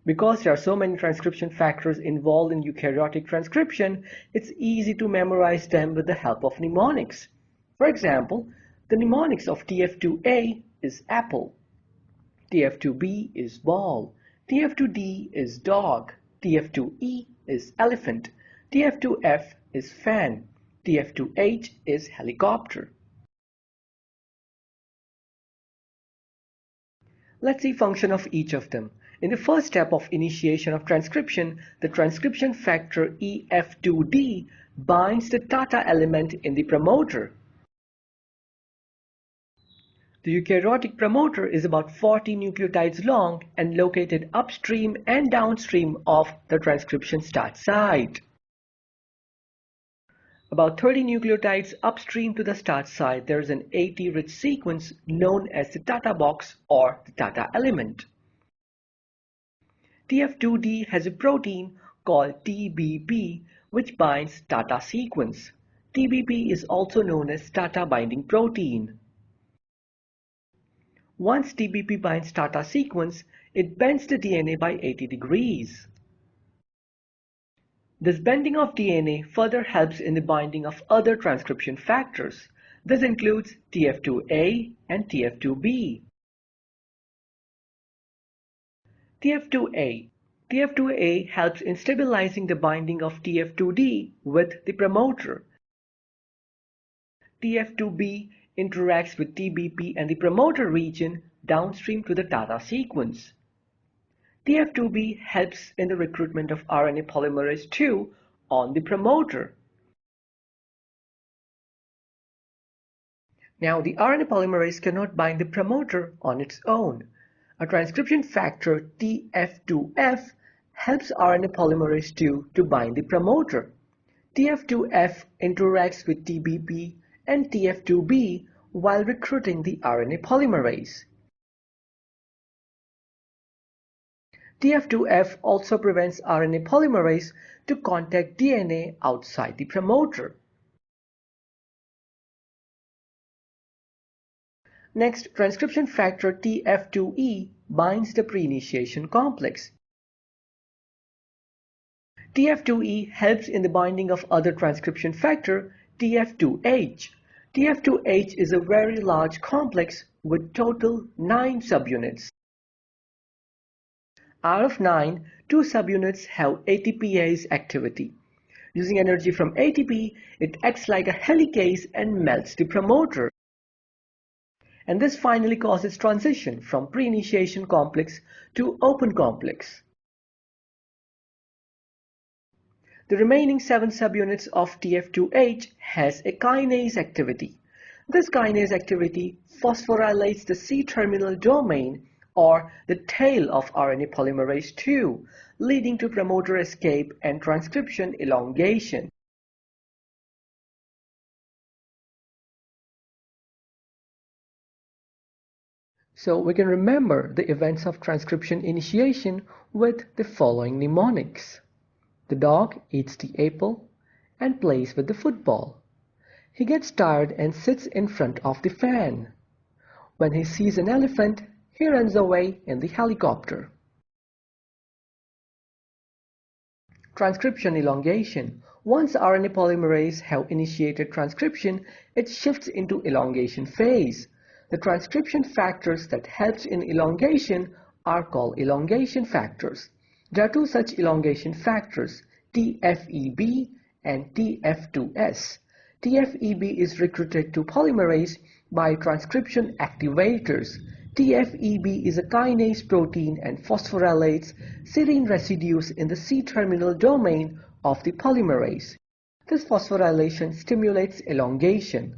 [SPEAKER 6] Because there are so many transcription factors involved in eukaryotic transcription, it's easy to memorize them with the help of mnemonics. For example, the mnemonics of TF2A is apple, TF2B is ball, TF2D is dog, TF2E is elephant, TF2F is fan, TF2H is helicopter. Let's see function of each of them. In the first step of initiation of transcription, the transcription factor EF2D binds the Tata element in the promoter. The eukaryotic promoter is about 40 nucleotides long and located upstream and downstream of the transcription start site. About 30 nucleotides upstream to the start site, there is an AT-rich sequence known as the Tata box or the Tata element. TF2D has a protein called TBP which binds Tata sequence. TBP is also known as Tata binding protein. Once TBP binds Tata sequence, it bends the DNA by 80 degrees. This bending of DNA further helps in the binding of other transcription factors. This includes TF2A and TF2B. TF2A. TF2A helps in stabilizing the binding of TF2D with the promoter. TF2B interacts with TBP and the promoter region downstream to the data sequence. TF2B helps in the recruitment of RNA polymerase II on the promoter. Now, the RNA polymerase cannot bind the promoter on its own. A transcription factor TF2F helps RNA polymerase II to bind the promoter. TF2F interacts with TBP and TF2B while recruiting the RNA polymerase. TF2F also prevents RNA polymerase to contact DNA outside the promoter. Next, transcription factor TF2E binds the pre-initiation complex. TF2E helps in the binding of other transcription factor TF2H. TF2H is a very large complex with total 9 subunits. Out of 9, 2 subunits have ATPase activity. Using energy from ATP, it acts like a helicase and melts the promoter. And this finally causes transition from pre-initiation complex to open complex. The remaining 7 subunits of TF2H has a kinase activity. This kinase activity phosphorylates the C-terminal domain or the tail of RNA polymerase II, leading to promoter escape and transcription elongation. So we can remember the events of transcription initiation with the following mnemonics. The dog eats the apple and plays with the football. He gets tired and sits in front of the fan. When he sees an elephant, he runs away in the helicopter. Transcription elongation. Once RNA polymerase have initiated transcription, it shifts into elongation phase. The transcription factors that helps in elongation are called elongation factors. There are 2 such elongation factors, TFEB and TF2S. TFEB is recruited to polymerase by transcription activators. TFEB is a kinase protein and phosphorylates serine residues in the C-terminal domain of the polymerase. This phosphorylation stimulates elongation.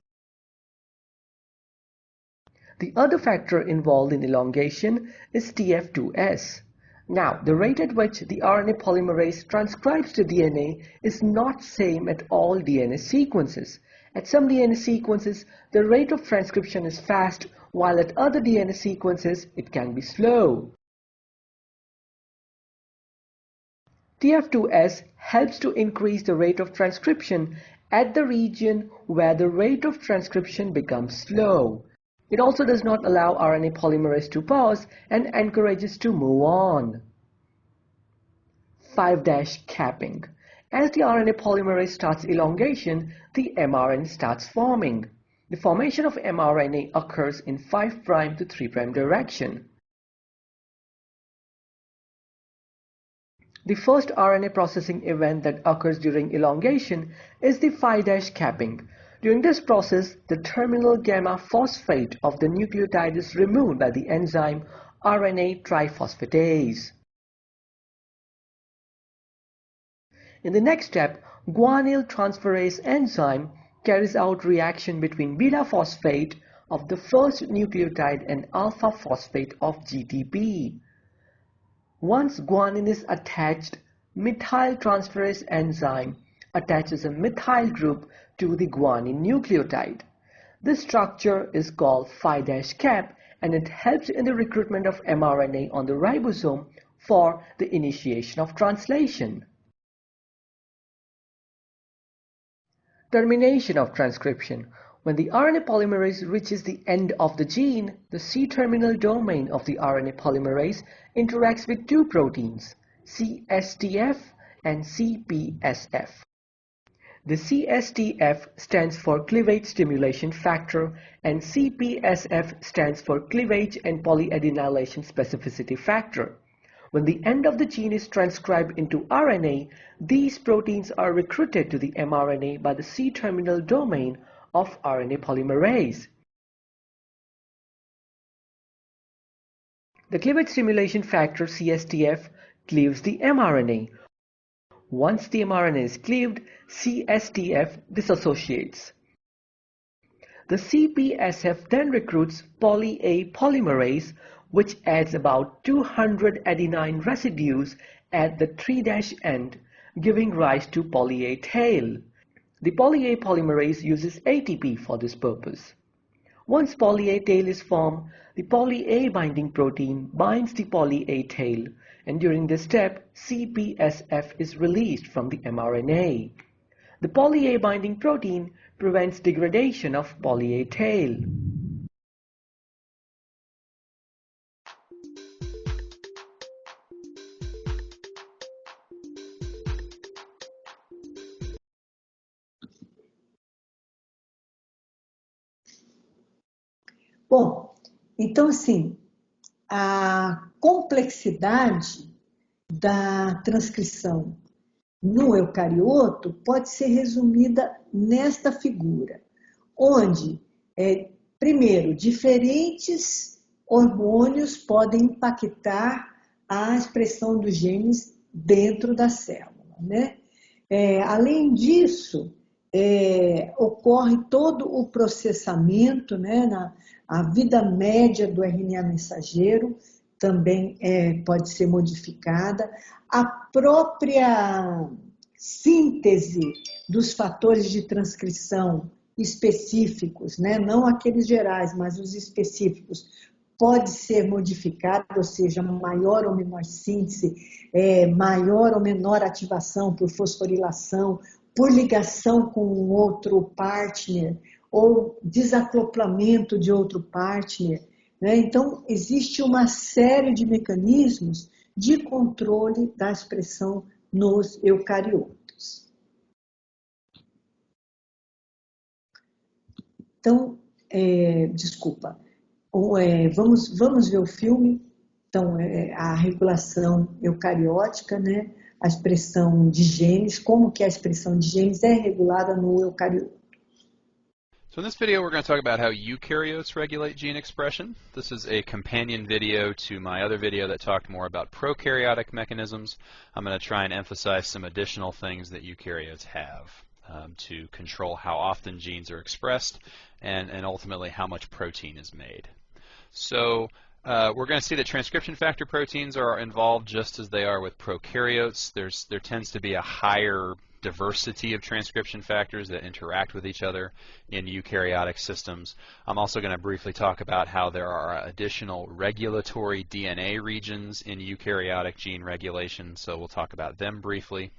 [SPEAKER 6] The other factor involved in elongation is TF2S. Now, the rate at which the RNA polymerase transcribes the DNA is not same at all DNA sequences. At some DNA sequences, the rate of transcription is fast, while at other DNA sequences, it can be slow. TF2S helps to increase the rate of transcription at the region where the rate of transcription becomes slow. It also does not allow RNA polymerase to pause and encourages to move on. 5' capping. As the RNA polymerase starts elongation, the mRNA starts forming. The formation of mRNA occurs in 5' to 3' direction. The first RNA processing event that occurs during elongation is the 5' capping. During this process, the terminal gamma phosphate of the nucleotide is removed by the enzyme RNA triphosphatase. In the next step, guanyl transferase enzyme carries out reaction between beta phosphate of the first nucleotide and alpha phosphate of GTP. Once guanine is attached, methyl transferase enzyme attaches a methyl group to the guanine nucleotide. This structure is called 5' cap and it helps in the recruitment of mRNA on the ribosome for the initiation of translation. Termination of transcription. When the RNA polymerase reaches the end of the gene, the C-terminal domain of the RNA polymerase interacts with 2 proteins, CSTF and CPSF. The CSTF stands for cleavage stimulation factor and CPSF stands for cleavage and polyadenylation specificity factor. When the end of the gene is transcribed into RNA, these proteins are recruited to the mRNA by the C-terminal domain of RNA polymerase. The cleavage stimulation factor CSTF cleaves the mRNA. Once the mRNA is cleaved, CSTF dissociates. The CPSF then recruits poly-A polymerase, which adds about 200 adenine residues at the 3' end, giving rise to poly-A tail. The poly-A polymerase uses ATP for this purpose. Once poly-A tail is formed, the poly-A binding protein binds the poly-A tail, and during this step, CPSF is released from the mRNA. The poly-A binding protein prevents degradation of poly-A tail.
[SPEAKER 1] Bom, então assim, a complexidade da transcrição no eucarioto pode ser resumida nesta figura, onde, primeiro, diferentes hormônios podem impactar a expressão dos genes dentro da célula, né? Além disso, ocorre todo o processamento, né, a vida média do RNA mensageiro também pode ser modificada, a própria síntese dos fatores de transcrição específicos, né, não aqueles gerais, mas os específicos, pode ser modificada, ou seja, maior ou menor síntese, maior ou menor ativação por fosforilação, por ligação com um outro partner, ou desacoplamento de outro partner, né? Então, existe uma série de mecanismos de controle da expressão nos eucariotos. Então, desculpa, vamos ver o filme. Então, a regulação eucariótica, né? A expressão de genes, como que a expressão de genes é regulada no eucarioto.
[SPEAKER 5] So in this video, we're going to talk about how eukaryotes regulate gene expression. This is a companion video to my other video that talked more about prokaryotic mechanisms. I'm going to try and emphasize some additional things that eukaryotes have to control how often genes are expressed and ultimately how much protein is made. So we're going to see that transcription factor proteins are involved just as they are with prokaryotes. There tends to be a higher diversity of transcription factors that interact with each other in eukaryotic systems. I'm also going to briefly talk about how there are additional regulatory DNA regions in eukaryotic gene regulation, so we'll talk about them briefly.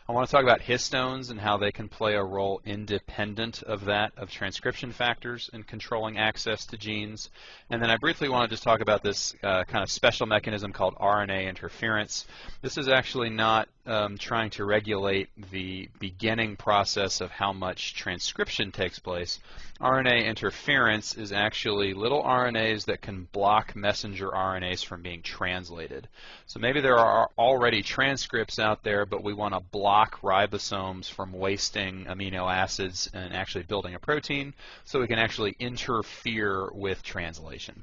[SPEAKER 5] I want to talk about histones and how they can play a role independent of that of transcription factors in controlling access to genes. And then I briefly want to just talk about this kind of special mechanism called RNA interference. This is actually not trying to regulate the beginning process of how much transcription takes place. RNA interference is actually little RNAs that can block messenger RNAs from being translated. So maybe there are already transcripts out there, but we want to block ribosomes from wasting amino acids and actually building a protein, so we can actually interfere with translation.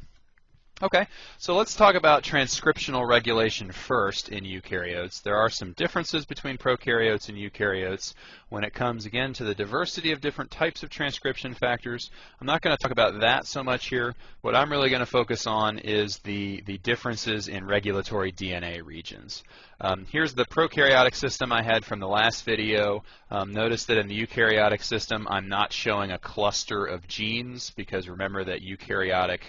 [SPEAKER 5] Okay, so let's talk about transcriptional regulation first in eukaryotes. There are some differences between prokaryotes and eukaryotes when it comes, again, to the diversity of different types of transcription factors. I'm not going to talk about that so much here. What I'm really going to focus on is the differences in regulatory DNA regions. Here's the prokaryotic system I had from the last video. Notice that in the eukaryotic system, I'm not showing a cluster of genes because remember that eukaryotic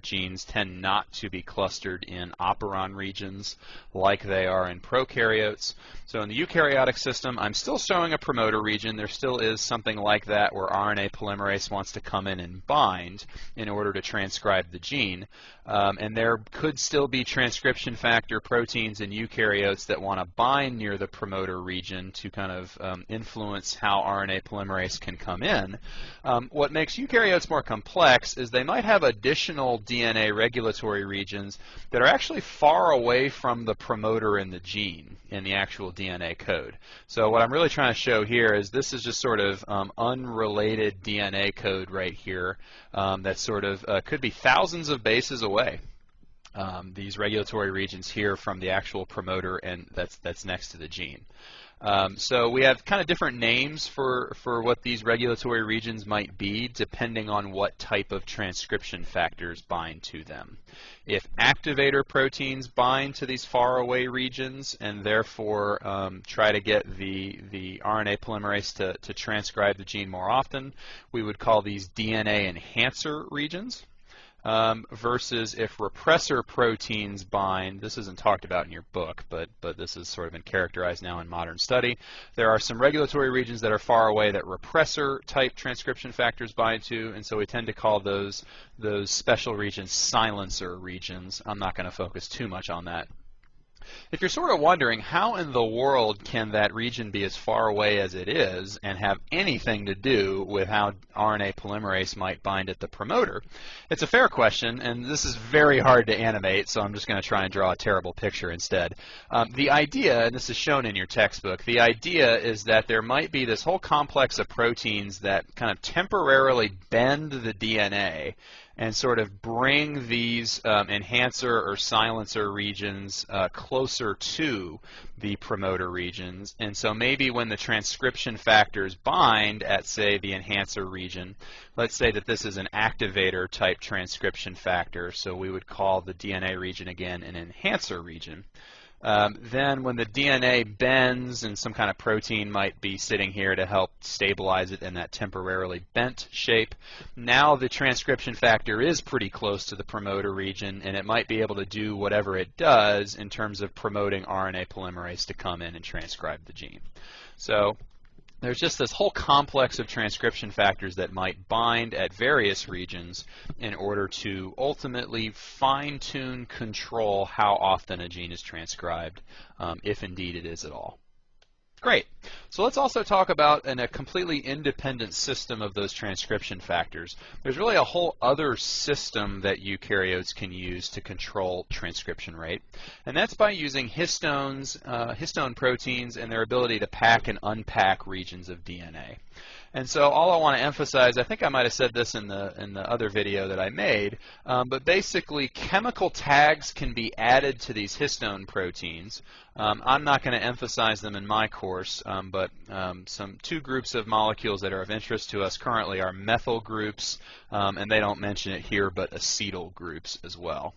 [SPEAKER 5] genes tend not to be clustered in operon regions like they are in prokaryotes. So in the eukaryotic system, I'm still showing a promoter region. There still is something like that where RNA polymerase wants to come in and bind in order to transcribe the gene. And there could still be transcription factor proteins in eukaryotes eukaryotes that want to bind near the promoter region to kind of influence how RNA polymerase can come in. What makes eukaryotes more complex is they might have additional DNA regulatory regions that are actually far away from the promoter in the gene in the actual DNA code. So what I'm really trying to show here is this is just sort of unrelated DNA code right here that sort of could be thousands of bases away. These regulatory regions here from the actual promoter and that's next to the gene. So we have kind of different names for what these regulatory regions might be depending on what type of transcription factors bind to them. If activator proteins bind to these faraway regions and therefore try to get the RNA polymerase to transcribe the gene more often, we would call these DNA enhancer regions. Versus if repressor proteins bind, this isn't talked about in your book, but this has sort of been characterized now in modern study. There are some regulatory regions that are far away that repressor type transcription factors bind to, and so we tend to call those special regions silencer regions. I'm not going to focus too much on that. If you're sort of wondering how in the world can that region be as far away as it is and have anything to do with how RNA polymerase might bind at the promoter, it's a fair question, and this is very hard to animate, so I'm just going to try and draw a terrible picture instead. The idea, and this is shown in your textbook, the idea is that there might be this whole complex of proteins that kind of temporarily bend the DNA and sort of bring these enhancer or silencer regions closer to the promoter regions. And so maybe when the transcription factors bind at, say, the enhancer region, let's say that this is an activator type transcription factor, so we would call the DNA region again an enhancer region. Then when the DNA bends and some kind of protein might be sitting here to help stabilize it in that temporarily bent shape, now the transcription factor is pretty close to the promoter region and it might be able to do whatever it does in terms of promoting RNA polymerase to come in and transcribe the gene. So there's just this whole complex of transcription factors that might bind at various regions in order to ultimately fine-tune control how often a gene is transcribed, if indeed it is at all. Great. So let's also talk about a completely independent system of those transcription factors. There's really a whole other system that eukaryotes can use to control transcription rate, and that's by using histones, histone proteins, and their ability to pack and unpack regions of DNA. And so all I want to emphasize, I think I might have said this in the other video that I made, but basically chemical tags can be added to these histone proteins. I'm not going to emphasize them in my course, but two groups of molecules that are of interest to us currently are methyl groups, and they don't mention it here, but acetyl groups as well.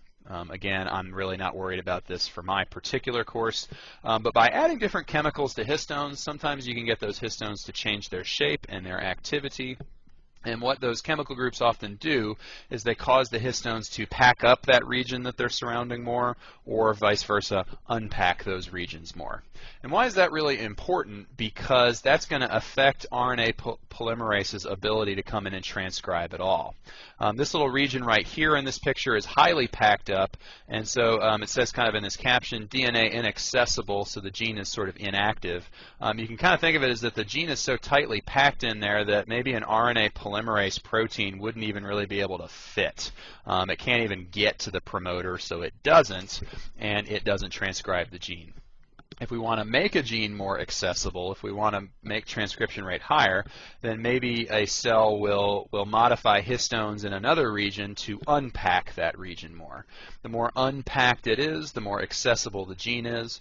[SPEAKER 5] Again, I'm really not worried about this for my particular course, but by adding different chemicals to histones, sometimes you can get those histones to change their shape and their activity. And what those chemical groups often do is they cause the histones to pack up that region that they're surrounding more, or vice versa, unpack those regions more. And why is that really important? Because that's going to affect RNA polymerase's ability to come in and transcribe at all. This little region right here in this picture is highly packed up, and so it says kind of in this caption, DNA inaccessible, so the gene is sort of inactive. You can kind of think of it as that the gene is so tightly packed in there that maybe an RNA polymerase protein wouldn't even really be able to fit. It can't even get to the promoter, so it doesn't, and it doesn't transcribe the gene. If we want to make a gene more accessible, if we want to make transcription rate higher, then maybe a cell will modify histones in another region to unpack that region more. The more unpacked it is, the more accessible the gene is.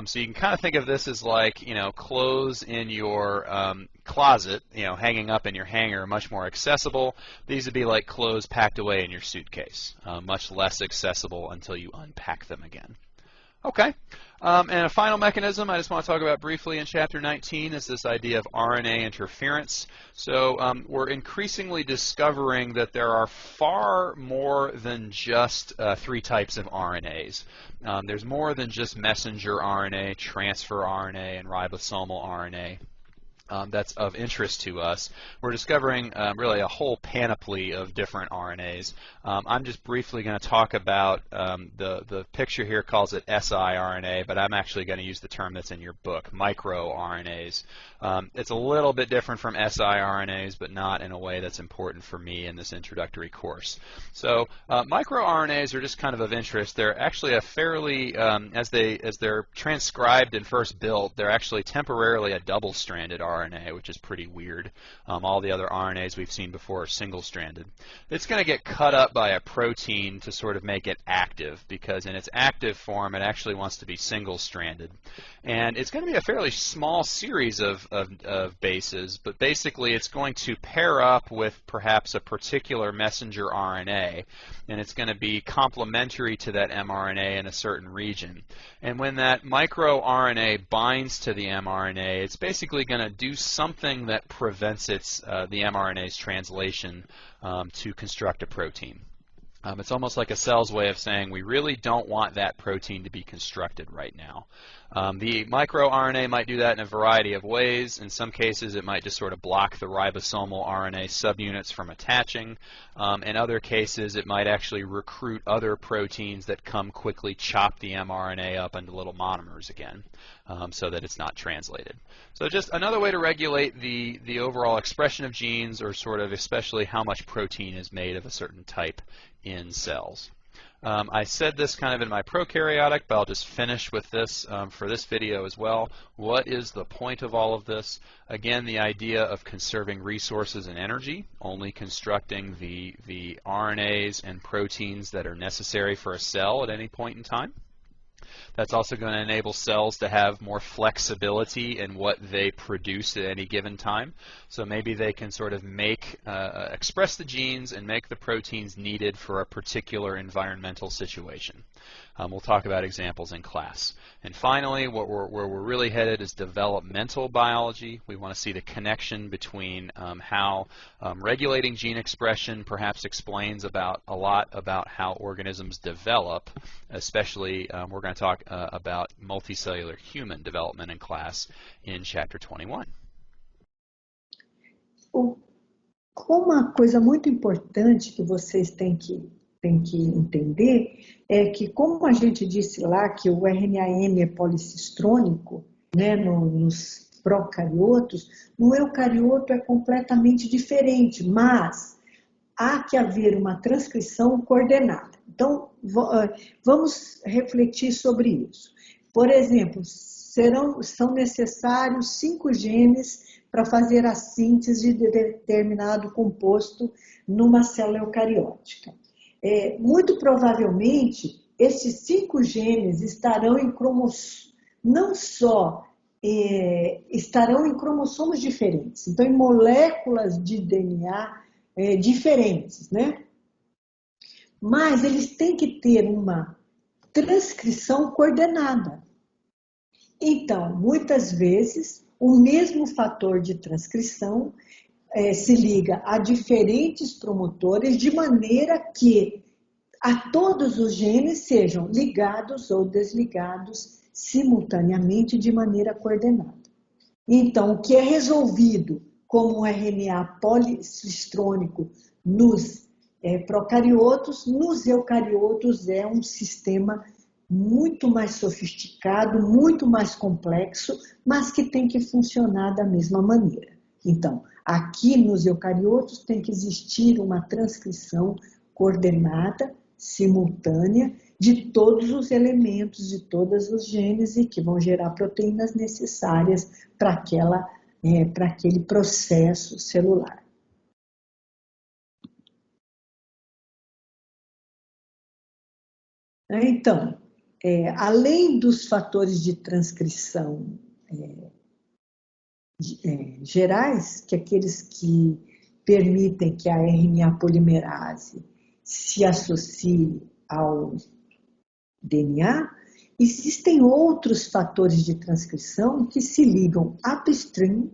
[SPEAKER 5] So you can kind of think of this as like, clothes in your closet, hanging up in your hanger, much more accessible. These would be like clothes packed away in your suitcase, much less accessible until you unpack them again. Okay. And a final mechanism I just want to talk about briefly in Chapter 19 is this idea of RNA interference. So we're increasingly discovering that there are far more than just three types of RNAs. There's more than just messenger RNA, transfer RNA, and ribosomal RNA. that's of interest to us. We're discovering really a whole panoply of different RNAs. I'm just briefly going to talk about the picture here calls it siRNA, but I'm actually going to use the term that's in your book, microRNAs. It's a little bit different from siRNAs, but not in a way that's important for me in this introductory course. So microRNAs are just kind of interest. They're actually a fairly, as they're transcribed and first built, they're actually temporarily a double-stranded RNA, which is pretty weird. All the other RNAs we've seen before are single-stranded. It's going to get cut up by a protein to sort of make it active, because in its active form it actually wants to be single-stranded. And it's going to be a fairly small series of bases, but basically it's going to pair up with perhaps a particular messenger RNA, and it's going to be complementary to that mRNA in a certain region. And when that microRNA binds to the mRNA, it's basically going to do something that prevents the mRNA's translation to construct a protein. It's almost like a cell's way of saying we really don't want that protein to be constructed right now. The microRNA might do that in a variety of ways. In some cases, it might just sort of block the ribosomal RNA subunits from attaching. In other cases, it might actually recruit other proteins that come quickly chop the mRNA up into little monomers again, so that it's not translated. So just another way to regulate the overall expression of genes, or sort of especially how much protein is made of a certain type in cells. I said this kind of in my prokaryotic, but I'll just finish with this for this video as well. What is the point of all of this? Again, the idea of conserving resources and energy, only constructing the RNAs and proteins that are necessary for a cell at any point in time. That's also going to enable cells to have more flexibility in what they produce at any given time. So maybe they can sort of express the genes and make the proteins needed for a particular environmental situation. We'll talk about examples in class. And finally, where we're really headed is developmental biology. We want to see the connection between how regulating gene expression perhaps explains a lot about how organisms develop, especially we're going to talk about multicellular human development in class in Chapter 21.
[SPEAKER 1] Uma coisa muito importante que vocês têm que entender é que, como a gente disse lá, que o RNA-M é policistrônico, né, nos procariotos, no eucarioto é completamente diferente, mas há que haver uma transcrição coordenada. Então, vamos refletir sobre isso. Por exemplo, são necessários 5 genes para fazer a síntese de determinado composto numa célula eucariótica. Muito provavelmente, esses 5 genes estarão em cromossomos, não só estarão em cromossomos diferentes, então em moléculas de DNA diferentes, né? Mas eles têm que ter uma transcrição coordenada. Então, muitas vezes, o mesmo fator de transcrição se liga a diferentes promotores de maneira que a todos os genes sejam ligados ou desligados simultaneamente de maneira coordenada. Então, o que é resolvido como um RNA policistrônico nos procariotos, nos eucariotos é um sistema muito mais sofisticado, muito mais complexo, mas que tem que funcionar da mesma maneira. Então, aqui nos eucariotos tem que existir uma transcrição coordenada, simultânea, de todos os elementos, de todos os genes e que vão gerar proteínas necessárias para aquele processo celular. Então, além dos fatores de transcrição gerais, que aqueles que permitem que a RNA polimerase se associe ao DNA, existem outros fatores de transcrição que se ligam upstream,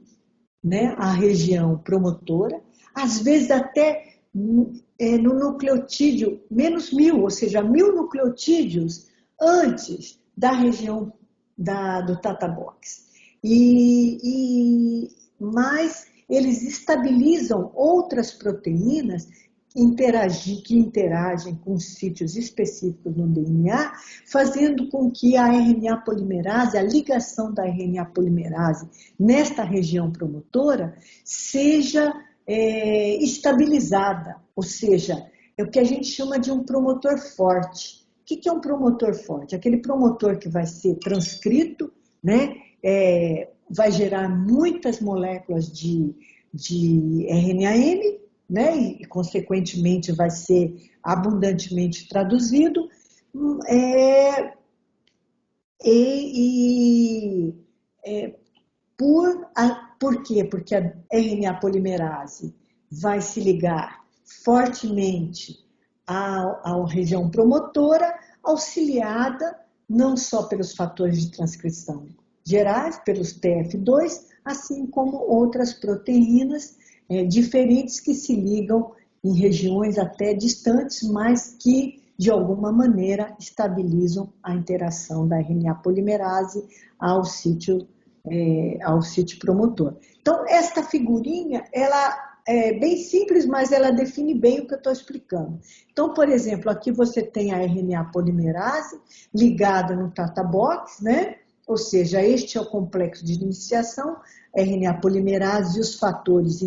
[SPEAKER 1] né, à região promotora, às vezes até no nucleotídeo menos 1000, ou seja, 1000 nucleotídeos antes da região do Tata Box. E mas eles estabilizam outras proteínas que interagem com sítios específicos no DNA, fazendo com que a RNA polimerase, a ligação da RNA polimerase nesta região promotora, seja estabilizada, ou seja, é o que a gente chama de um promotor forte. O que é um promotor forte? Aquele promotor que vai ser transcrito, né? Vai gerar muitas moléculas de RNA-M, né? E, consequentemente, vai ser abundantemente traduzido. Por quê? Porque a RNA polimerase vai se ligar fortemente à região promotora, auxiliada não só pelos fatores de transcrição gerais, pelos TF2, assim como outras proteínas diferentes que se ligam em regiões até distantes, mas que, de alguma maneira, estabilizam a interação da RNA polimerase ao sítio promotor. Então, esta figurinha, ela é bem simples, mas ela define bem o que eu estou explicando. Então, por exemplo, aqui você tem a RNA polimerase ligada no Tata Box, né? Ou seja, este é o complexo de iniciação, RNA polimerase e os fatores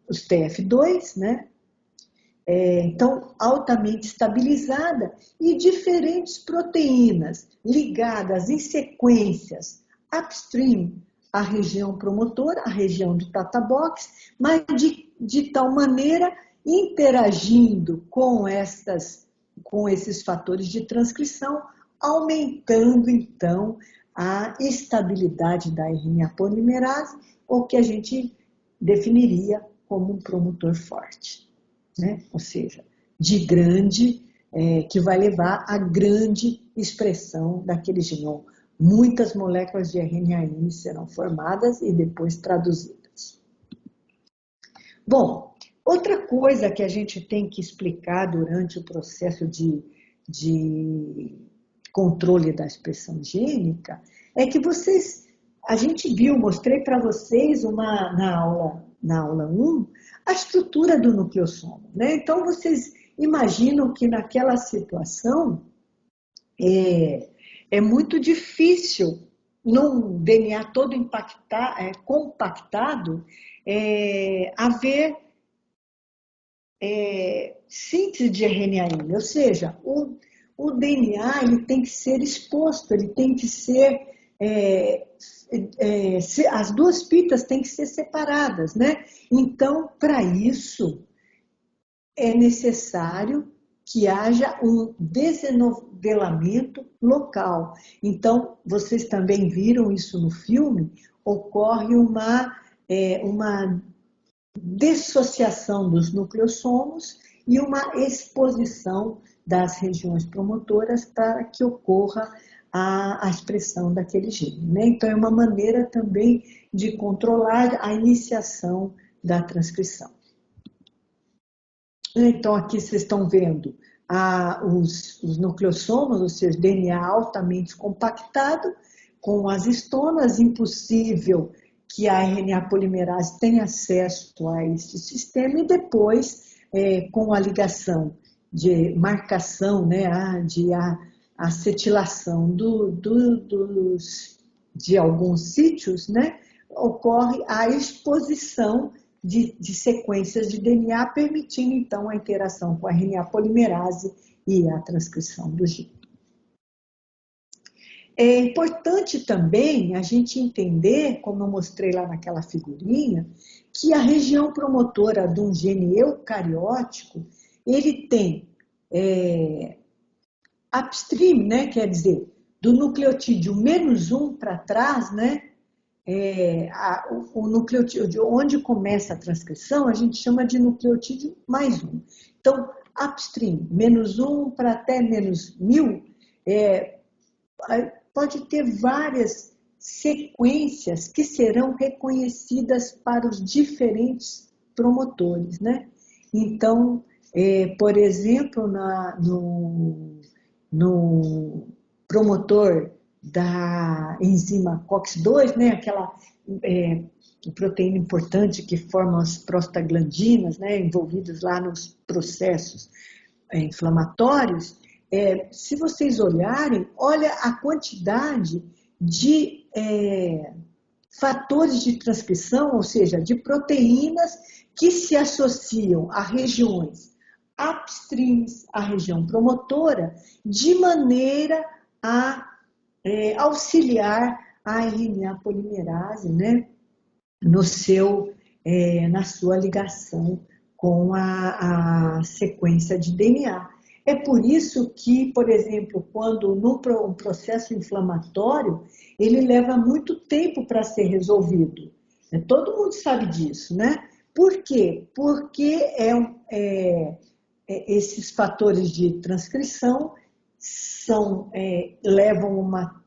[SPEAKER 1] os TF2, né? Então, altamente estabilizada, e diferentes proteínas ligadas em sequências upstream à região promotora, à região do Tata Box, mas de tal maneira interagindo com esses fatores de transcrição, aumentando, então, a estabilidade da RNA polimerase, o que a gente definiria como um promotor forte, né? Ou seja, de grande, que vai levar a grande expressão daquele genoma. Muitas moléculas de RNA-M serão formadas e depois traduzidas. Bom, outra coisa que a gente tem que explicar durante o processo de controle da expressão gênica é que a gente mostrei para vocês na aula 1, a estrutura do nucleossomo, né? Então, vocês imaginam que naquela situação é muito difícil, num DNA todo compactado, haver síntese de RNA-M, ou seja, o DNA ele tem que ser exposto, ele tem que ser, as duas fitas têm que ser separadas, né? Então, para isso, é necessário que haja um desenovelamento local. Então, vocês também viram isso no filme, ocorre uma dissociação dos nucleossomos e uma exposição das regiões promotoras para que ocorra a expressão daquele gene, né? Então, é uma maneira também de controlar a iniciação da transcrição. Então, aqui vocês estão vendo os nucleossomos, ou seja, DNA altamente compactado, com as histonas, impossível que a RNA polimerase tenha acesso a esse sistema, e depois, com a ligação de marcação, né, de acetilação de alguns sítios, né, ocorre a exposição de sequências de DNA, permitindo, então, a interação com a RNA polimerase e a transcrição do gene. É importante também a gente entender, como eu mostrei lá naquela figurinha, que a região promotora de um gene eucariótico, ele tem upstream, né, quer dizer, do nucleotídeo -1 para trás, né, o nucleotídeo onde começa a transcrição, a gente chama de nucleotídeo +1. Então, upstream, -1 para até -1000, pode ter várias sequências que serão reconhecidas para os diferentes promotores, né? Então, por exemplo, no promotor da enzima COX-2, né, aquela proteína importante que forma as prostaglandinas, né, envolvidas lá nos processos inflamatórios. Se vocês olharem, olha a quantidade de fatores de transcrição, ou seja, de proteínas que se associam a regiões upstreams, a região promotora, de maneira a auxiliar a RNA polimerase, né, na sua ligação com a sequência de DNA. É por isso que, por exemplo, quando um processo inflamatório, ele leva muito tempo para ser resolvido. Todo mundo sabe disso, né? Por quê? Porque esses fatores de transcrição levam uma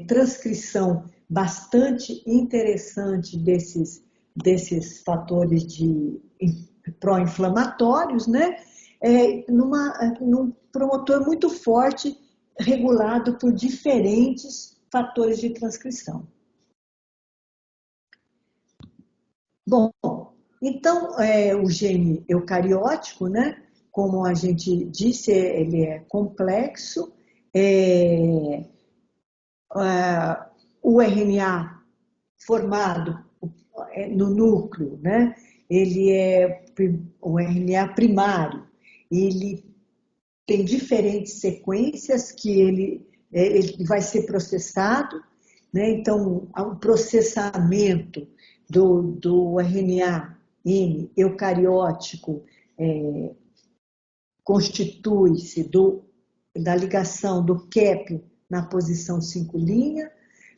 [SPEAKER 1] transcrição bastante interessante desses fatores pró-inflamatórios, né? Num promotor muito forte, regulado por diferentes fatores de transcrição. Bom, então, o gene eucariótico, né? Como a gente disse, ele é complexo. O RNA formado no núcleo, né? Ele é o RNA primário. Ele tem diferentes sequências que ele vai ser processado, né? Então, o processamento do RNA-M eucariótico constitui-se da ligação do cap na posição 5'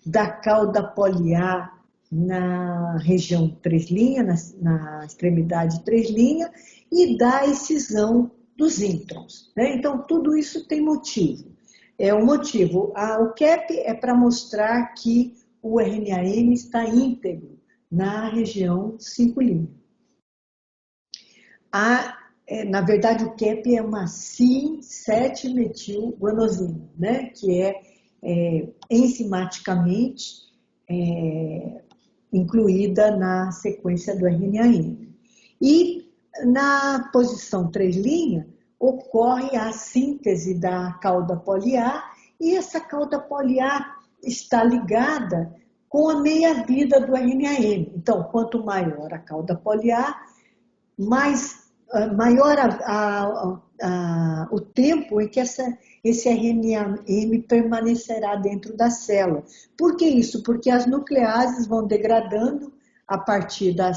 [SPEAKER 1] da cauda poliar na região 3', na extremidade 3' e da excisão dos introns, né? Então, tudo isso tem motivo. O motivo, o cap é para mostrar que o RNA-M está íntegro na região 5'. Na verdade, o cap é uma cis-7-metilguanosina, né? Que é enzimaticamente incluída na sequência do RNA-M. E na posição 3' ocorre a síntese da cauda poliar e essa cauda poliar está ligada com a meia-vida do RNA-M. Então, quanto maior a cauda poliar, maior o tempo em que esse RNA-M permanecerá dentro da célula. Por que isso? Porque as nucleases vão degradando a partir da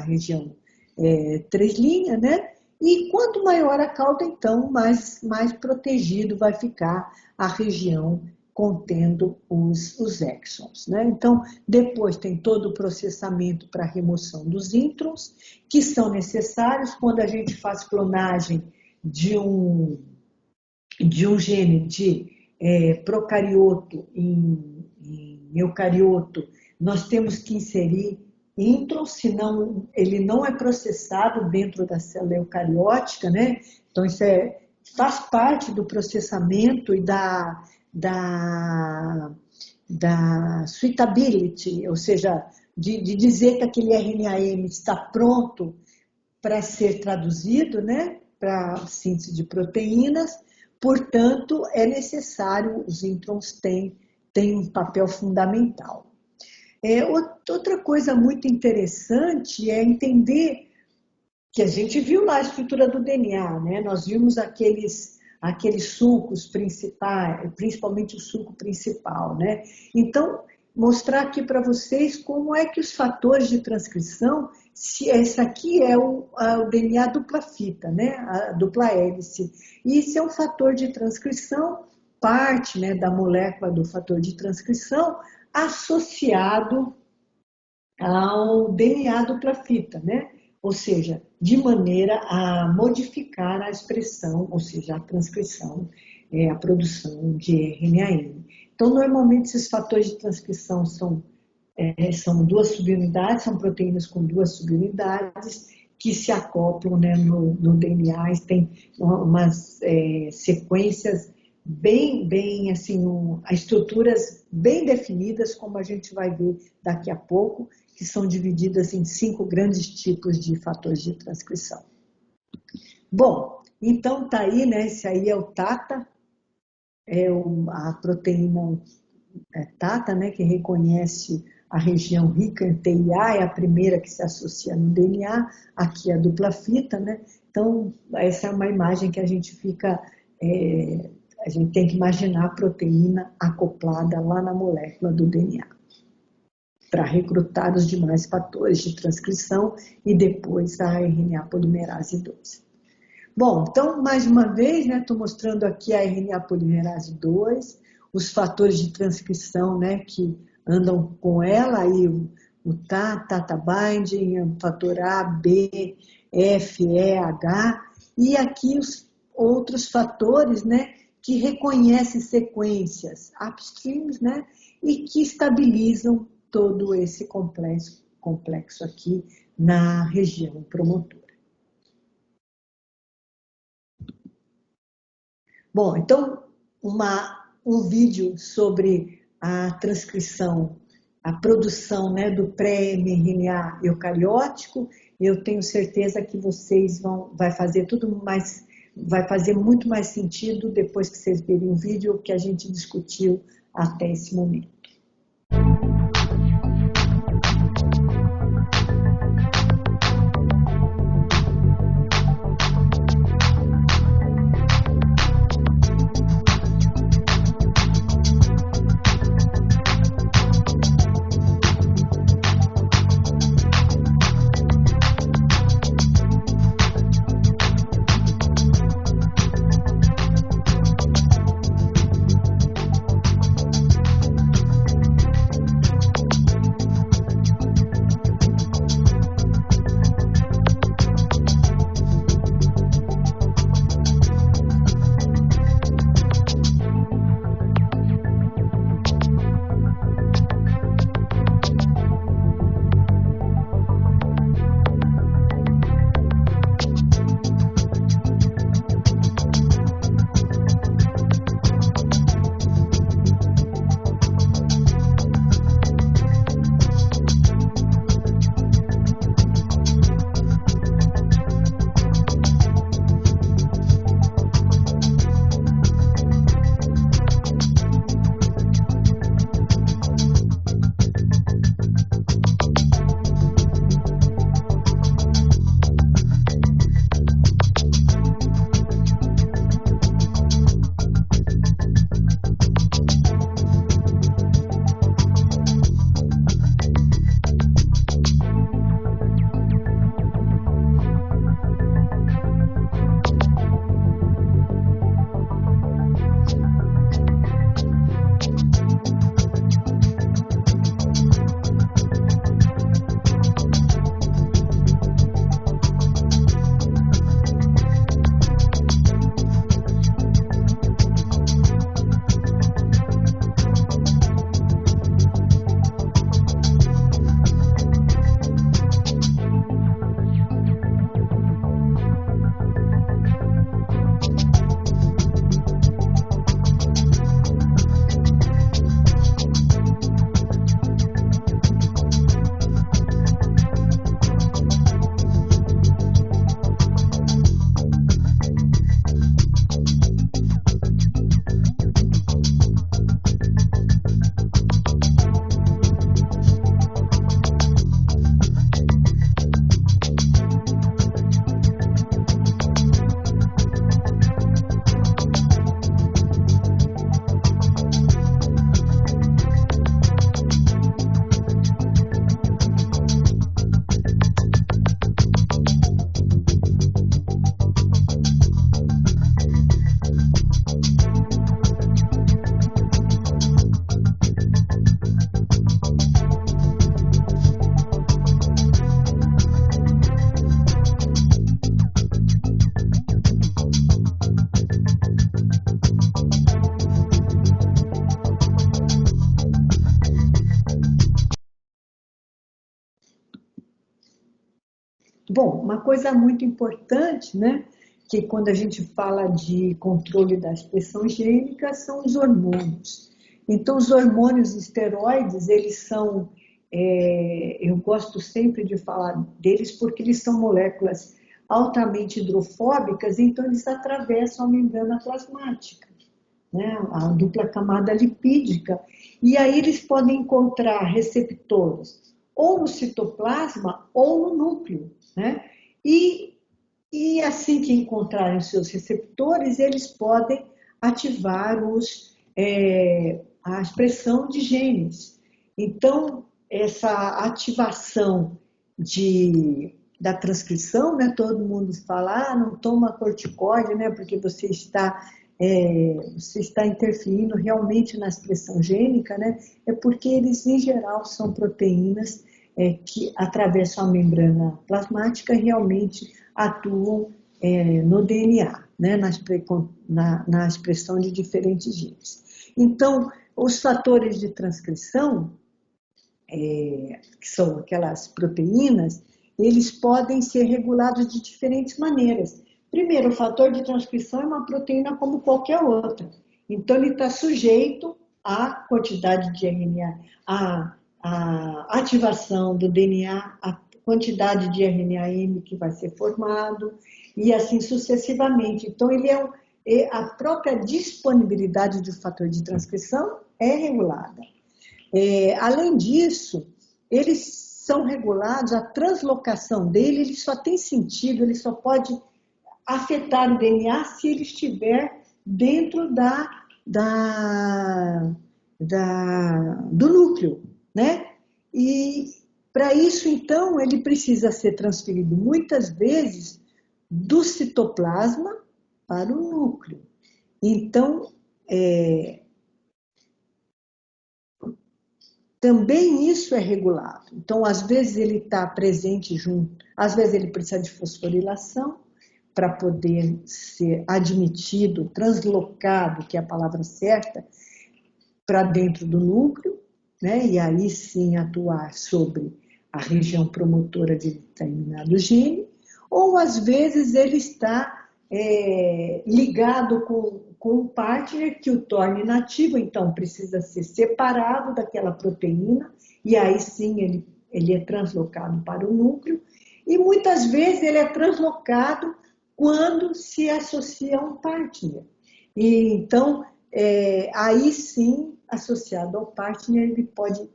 [SPEAKER 1] região 3', né? E quanto maior a cauda, então, mais protegido vai ficar a região contendo os exons, né? Então, depois tem todo o processamento para a remoção dos introns, que são necessários quando a gente faz clonagem de um gene de procarioto em eucarioto. Nós temos que inserir introns, senão ele não é processado dentro da célula eucariótica, né? Então, isso faz parte do processamento e da suitability, ou seja, de dizer que aquele RNA-M está pronto para ser traduzido, né, para a síntese de proteínas. Portanto, é necessário, os introns têm um papel fundamental. Outra coisa muito interessante é entender que a gente viu lá a estrutura do DNA, né? Nós vimos aqueles sulcos principais, principalmente o sulco principal, né? Então, mostrar aqui para vocês como é que os fatores de transcrição, se esse aqui é o DNA dupla fita, né? A dupla hélice. E isso é um fator de transcrição, parte, né, da molécula do fator de transcrição, associado ao DNA dupla fita, né? Ou seja, de maneira a modificar a expressão, ou seja, a transcrição, a produção de RNA-M. Então, normalmente, esses fatores de transcrição são duas subunidades, são proteínas com duas subunidades que se acoplam, né, no DNA, tem umas sequências bem assim, estruturas bem definidas, como a gente vai ver daqui a pouco, que são divididas em 5 grandes tipos de fatores de transcrição. Bom, então tá aí, né? Esse aí é o TATA, a proteína TATA, né? Que reconhece a região rica em TIA, é a primeira que se associa no DNA, aqui é a dupla fita, né? Então, essa é uma imagem que a gente fica, a gente tem que imaginar a proteína acoplada lá na molécula do DNA, para recrutar os demais fatores de transcrição e depois a RNA polimerase 2. Bom, então, mais uma vez, né, estou mostrando aqui a RNA polimerase 2, os fatores de transcrição, né, que andam com ela, aí o Tata binding, o fator A, B, F, E, H, e aqui os outros fatores, né, que reconhecem sequências upstreams, né, e que estabilizam todo esse complexo aqui na região promotora. Bom, então, um vídeo sobre a transcrição, a produção, né, do pré-mRNA eucariótico. Eu tenho certeza que vocês vai fazer muito mais sentido depois que vocês verem o vídeo que a gente discutiu até esse momento. Bom, uma coisa muito importante, né, que quando a gente fala de controle da expressão gênica, são os hormônios. Então, os hormônios esteroides, eles são, eu gosto sempre de falar deles porque eles são moléculas altamente hidrofóbicas, então eles atravessam a membrana plasmática, né? A dupla camada lipídica, e aí eles podem encontrar receptores ou no citoplasma ou no núcleo, né? E assim que encontrarem seus receptores, eles podem ativar a expressão de genes. Então, essa ativação da transcrição, né? Todo mundo fala, não toma corticoide, né? Porque você está interferindo realmente na expressão gênica, né? É porque eles, em geral, são proteínas que atravessam a membrana plasmática e realmente atuam no DNA, né? Na expressão de diferentes genes. Então, os fatores de transcrição, que são aquelas proteínas, eles podem ser regulados de diferentes maneiras. Primeiro, o fator de transcrição é uma proteína como qualquer outra. Então, ele está sujeito à quantidade de RNA, à ativação do DNA, à quantidade de RNA-M que vai ser formado, e assim sucessivamente. Então, a própria disponibilidade do fator de transcrição é regulada. Além disso, eles são regulados, a translocação dele, ele só tem sentido, ele só pode afetar o DNA se ele estiver dentro do núcleo, né? E para isso, então, ele precisa ser transferido muitas vezes do citoplasma para o núcleo. Então, também isso é regulado. Então, às vezes ele está presente junto, às vezes ele precisa de fosforilação para poder ser admitido, translocado, que é a palavra certa, para dentro do núcleo, né? E aí sim atuar sobre a região promotora de determinado gene, ou às vezes ele está ligado com um partner que o torne inativo, então precisa ser separado daquela proteína, e aí sim ele é translocado para o núcleo, e muitas vezes ele é translocado quando se associa a um partner. E então, aí sim, associado ao partner, ele pode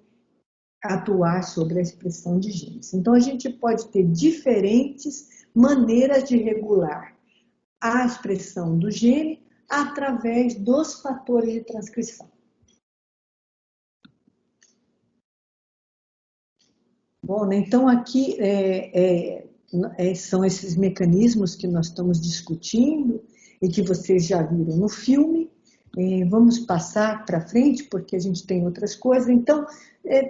[SPEAKER 1] atuar sobre a expressão de genes. Então, a gente pode ter diferentes maneiras de regular a expressão do gene através dos fatores de transcrição. Bom, então aqui são esses mecanismos que nós estamos discutindo e que vocês já viram no filme. Vamos passar para frente, porque a gente tem outras coisas. Então,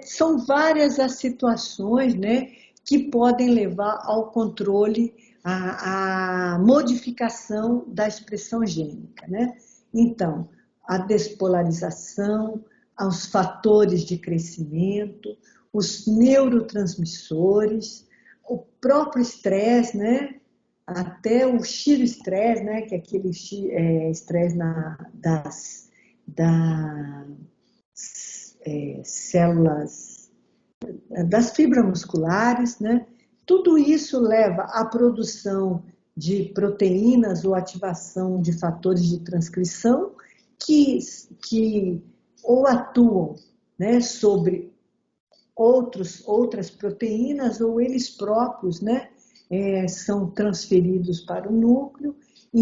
[SPEAKER 1] são várias as situações, né, que podem levar ao controle, à modificação da expressão gênica, né? Então, a despolarização, os fatores de crescimento, os neurotransmissores, o próprio estresse, né? Até o xiroestresse, né? Que é aquele estresse das células, das fibras musculares, né? Tudo isso leva à produção de proteínas ou ativação de fatores de transcrição que ou atuam, né, sobre outras proteínas, ou eles próprios, né, são transferidos para o núcleo,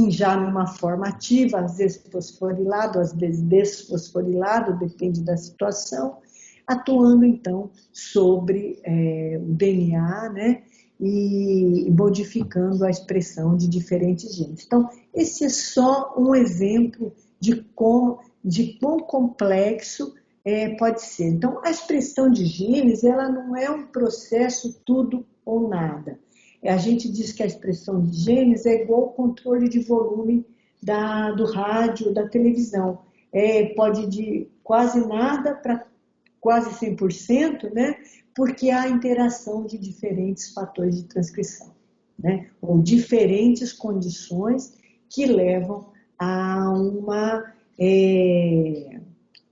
[SPEAKER 1] já numa forma ativa, às vezes fosforilado, às vezes desfosforilado, depende da situação, atuando então sobre o DNA, né, e modificando a expressão de diferentes genes. Então, esse é só um exemplo de quão complexo pode ser. Então, a expressão de genes, ela não é um processo tudo ou nada. A gente diz que a expressão de genes é igual ao controle de volume do rádio, da televisão. Pode de quase nada para quase 100%, né? Porque há interação de diferentes fatores de transcrição. né? Ou diferentes condições que levam a uma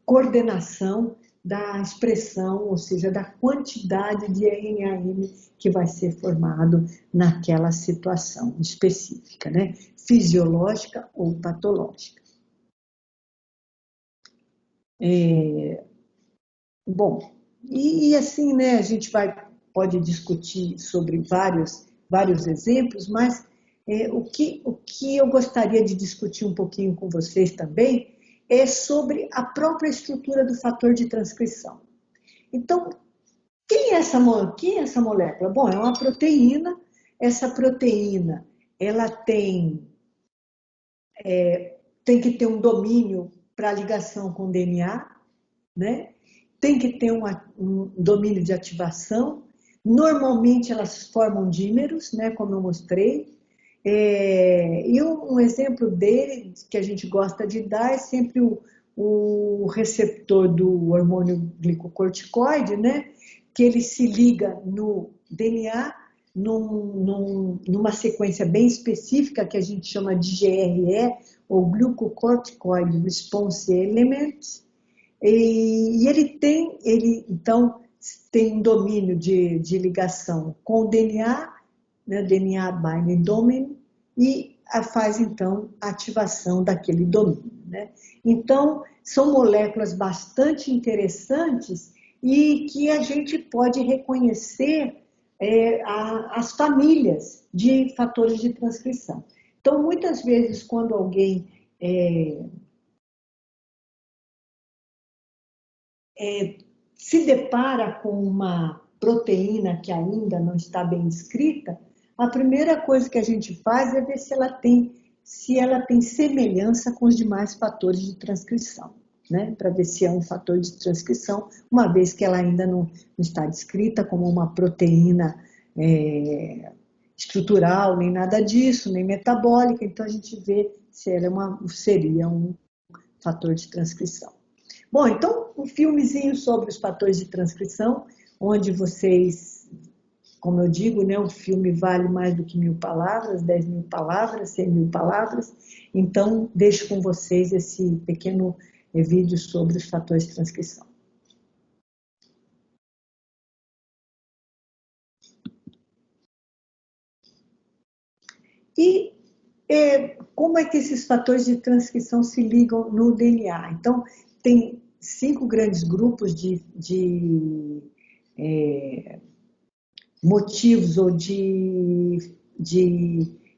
[SPEAKER 1] coordenação da expressão, ou seja, da quantidade de RNA-M que vai ser formado naquela situação específica, né? Fisiológica ou patológica. Bom, e assim, né, a gente pode discutir sobre vários exemplos, mas o que eu gostaria de discutir um pouquinho com vocês também é sobre a própria estrutura do fator de transcrição. Então, quem é essa molécula? Bom, é uma proteína. Essa proteína, ela tem que ter um domínio para ligação com o DNA, né? Tem que ter um domínio de ativação. Normalmente elas formam dímeros, né? Como eu mostrei. E um exemplo dele, que a gente gosta de dar, é sempre o receptor do hormônio glicocorticoide, né? Que ele se liga no DNA numa sequência bem específica que a gente chama de GRE, ou Glucocorticoid Response Element, e ele então tem um domínio de ligação com o DNA, né, DNA Binding Domain, e faz então a ativação daquele domínio, né? Então, são moléculas bastante interessantes e que a gente pode reconhecer as famílias de fatores de transcrição. Então, muitas vezes, quando alguém se depara com uma proteína que ainda não está bem descrita, a primeira coisa que a gente faz é ver se ela tem semelhança com os demais fatores de transcrição, né? Para ver se é um fator de transcrição, uma vez que ela ainda não está descrita como uma proteína estrutural, nem nada disso, nem metabólica, então a gente vê se ela seria um fator de transcrição. Bom, então, um filmezinho sobre os fatores de transcrição, onde vocês, como eu digo, né, um filme vale mais do que 1000 palavras, 10.000 palavras, 100.000 palavras. Então, deixo com vocês esse pequeno vídeo sobre os fatores de transcrição. E como é que esses fatores de transcrição se ligam no DNA? Então, tem 5 grandes grupos de motivos ou de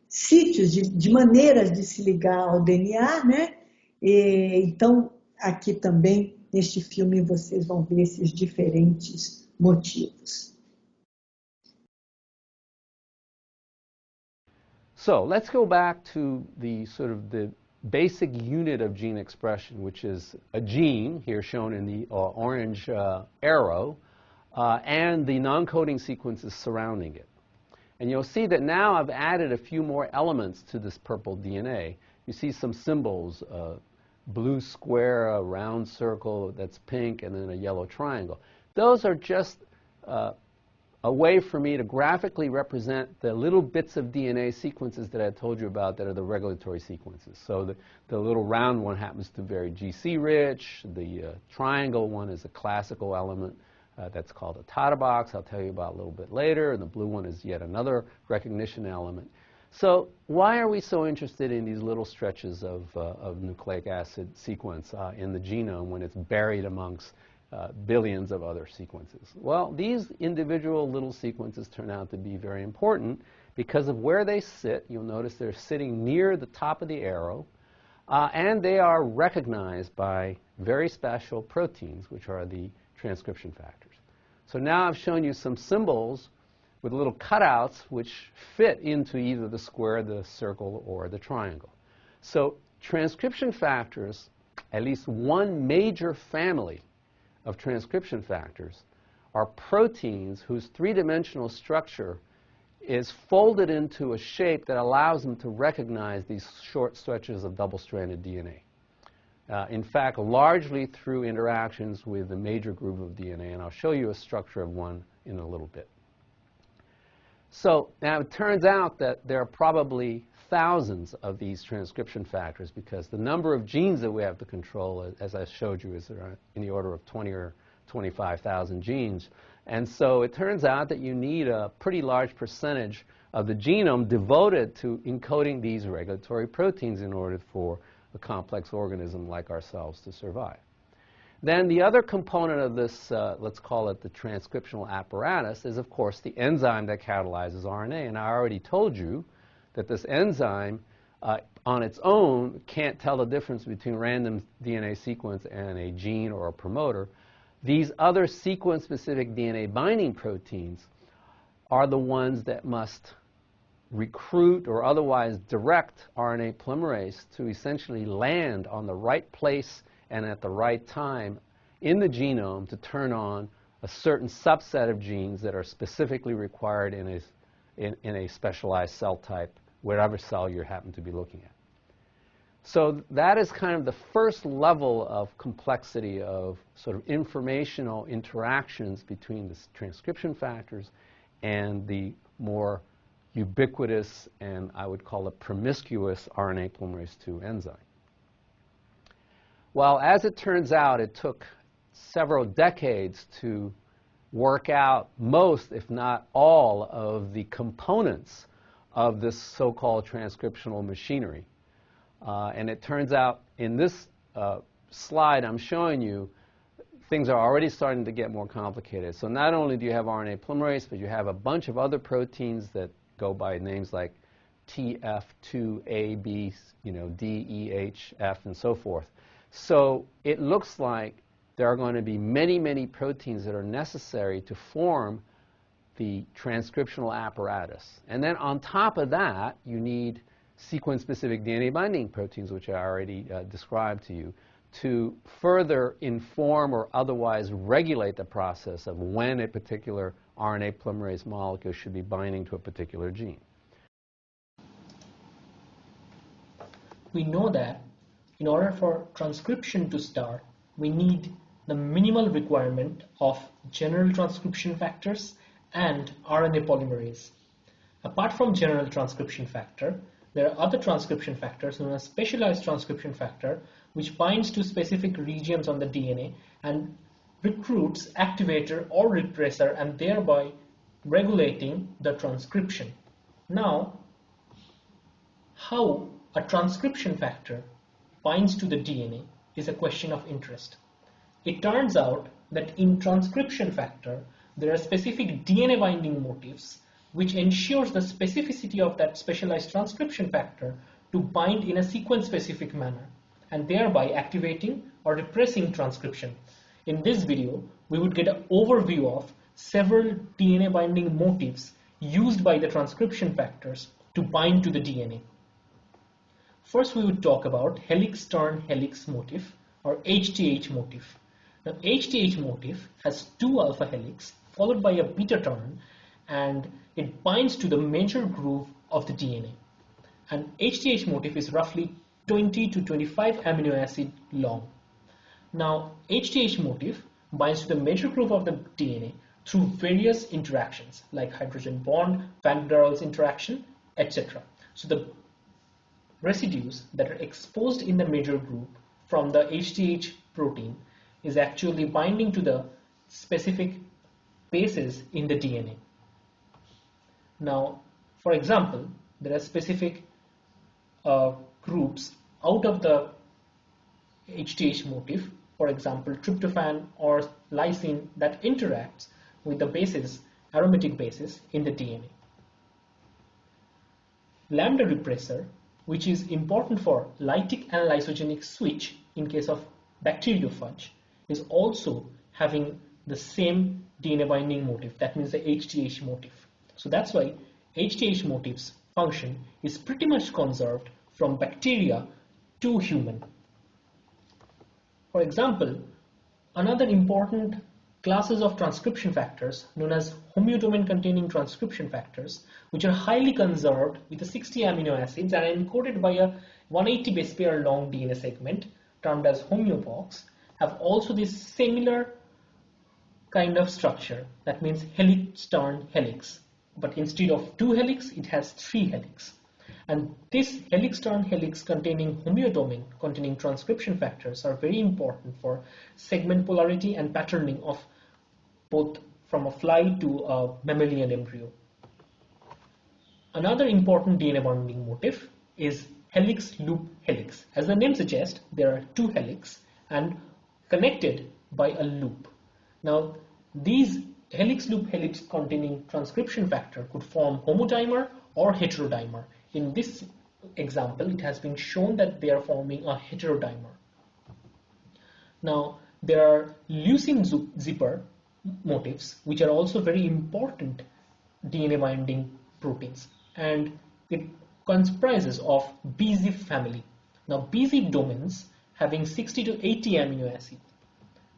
[SPEAKER 1] sítios, de maneiras de se ligar ao DNA, né? Então, aqui também, neste filme, vocês vão ver esses diferentes motivos.
[SPEAKER 7] So let's go back to the basic unit of gene expression, which is a gene, here shown in the orange arrow, and the non-coding sequences surrounding it. And you'll see that now I've added a few more elements to this purple DNA. You see some symbols, a blue square, a round circle that's pink, and then a yellow triangle. Those are just a way for me to graphically represent the little bits of DNA sequences that I told you about that are the regulatory sequences. So the little round one happens to be very GC-rich. The triangle one is a classical element that's called a Tata box. I'll tell you about a little bit later. And the blue one is yet another recognition element. So why are we so interested in these little stretches of nucleic acid sequence in the genome when it's buried amongst billions of other sequences? Well, these individual little sequences turn out to be very important because of where they sit. You'll notice they're sitting near the top of the arrow, and they are recognized by very special proteins, which are the transcription factors. So now I've shown you some symbols with little cutouts which fit into either the square, the circle, or the triangle. So transcription factors, at least one major family of transcription factors, are proteins whose three-dimensional structure is folded into a shape that allows them to recognize these short stretches of double-stranded DNA. In fact, largely through interactions with a major group of DNA, and I'll show you a structure of one in a little bit. So now it turns out that there are probably thousands of these transcription factors because the number of genes that we have to control, as I showed you, is in the order of 20 or 25,000 genes. And so it turns out that you need a pretty large percentage of the genome devoted to encoding these regulatory proteins in order for a complex organism like ourselves to survive. Then the other component of this, let's call it the transcriptional apparatus, is of course the enzyme that catalyzes RNA. And I already told you that this enzyme on its own can't tell the difference between random DNA sequence and a gene or a promoter. These other sequence-specific DNA binding proteins are the ones that must recruit or otherwise direct RNA polymerase to essentially land on the right place and at the right time in the genome to turn on a certain subset of genes that are specifically required in a specialized cell type, whatever cell you happen to be looking at. So that is kind of the first level of complexity of sort of informational interactions between the transcription factors and the more ubiquitous and I would call it promiscuous RNA polymerase II enzyme. Well, as it turns out, it took several decades to work out most, if not all, of the components of this so-called transcriptional machinery. And it turns out in this slide I'm showing you, things are already starting to get more complicated. So not only do you have RNA polymerase, but you have a bunch of other proteins that go by names like TF2A, B, D, E, H, F, and so forth. So it looks like there are going to be many, many proteins that are necessary to form the transcriptional apparatus. And then on top of that, you need sequence-specific DNA binding proteins, which I already described to you, to further inform or otherwise regulate the process of when a particular RNA polymerase molecule should be binding to a particular gene.
[SPEAKER 6] We know that in order for transcription to start, we need the minimal requirement of general transcription factors and RNA polymerase. Apart from general transcription factor, there are other transcription factors known as specialized transcription factor, which binds to specific regions on the DNA and recruits activator or repressor and thereby regulating the transcription. Now, how a transcription factor binds to the DNA is a question of interest. It turns out that in transcription factor, there are specific DNA binding motifs which ensures the specificity of that specialized transcription factor to bind in a sequence-specific manner and thereby activating or repressing transcription. In this video, we would get an overview of several DNA binding motifs used by the transcription factors to bind to the DNA. First, we would talk about helix-turn helix motif or HTH motif. Now, HTH motif has two alpha helix followed by a beta turn, and it binds to the major groove of the DNA. And HTH motif is roughly 20 to 25 amino acid long. Now, HTH motif binds to the major groove of the DNA through various interactions like hydrogen bond, Van der Waals interaction, etc. So the residues that are exposed in the major group from the HTH protein is actually binding to the specific bases in the DNA. Now, for example, there are specific groups out of the HTH motif, for example, tryptophan or lysine that interacts with the bases, aromatic bases in the DNA. Lambda repressor, which is important for lytic and lysogenic switch in case of bacteriophage, is also having the same DNA binding motif, that means the HTH motif. So that's why HTH motif's function is pretty much conserved from bacteria to human. For example, another important classes of transcription factors known as homeodomain containing transcription factors, which are highly conserved with the 60 amino acids and are encoded by a 180 base pair long DNA segment termed as homeobox, have also this similar kind of structure, that means helix-turn helix.
[SPEAKER 8] but instead of 2 helix, it has 3 helix. And this helix-turn-helix containing homeodomain containing transcription factors are very important for segment polarity and patterning of both from a fly to a mammalian embryo. Another important DNA binding motif is helix-loop-helix. As the name suggests, there are 2 helix and connected by a loop. Now, these helix-loop-helix containing transcription factor could form homodimer or heterodimer. In this example, it has been shown that they are forming a heterodimer. Now, there are leucine zipper motifs, which are also very important DNA binding proteins, and it comprises of B-zip family. Now, B-zip domains having 60 to 80 amino acids.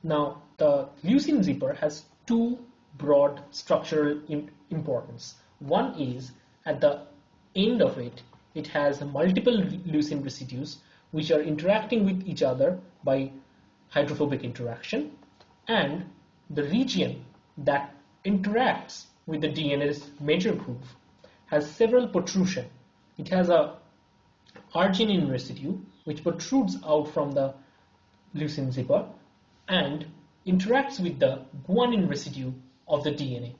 [SPEAKER 8] Now, the leucine zipper has 2 broad structural importance. One is at the end of it, it has multiple leucine residues which are interacting with each other by hydrophobic interaction, and the region that interacts with the DNA's major groove has several protrusions. It has a arginine residue which protrudes out from the leucine zipper and interacts with the guanine residue of the DNA.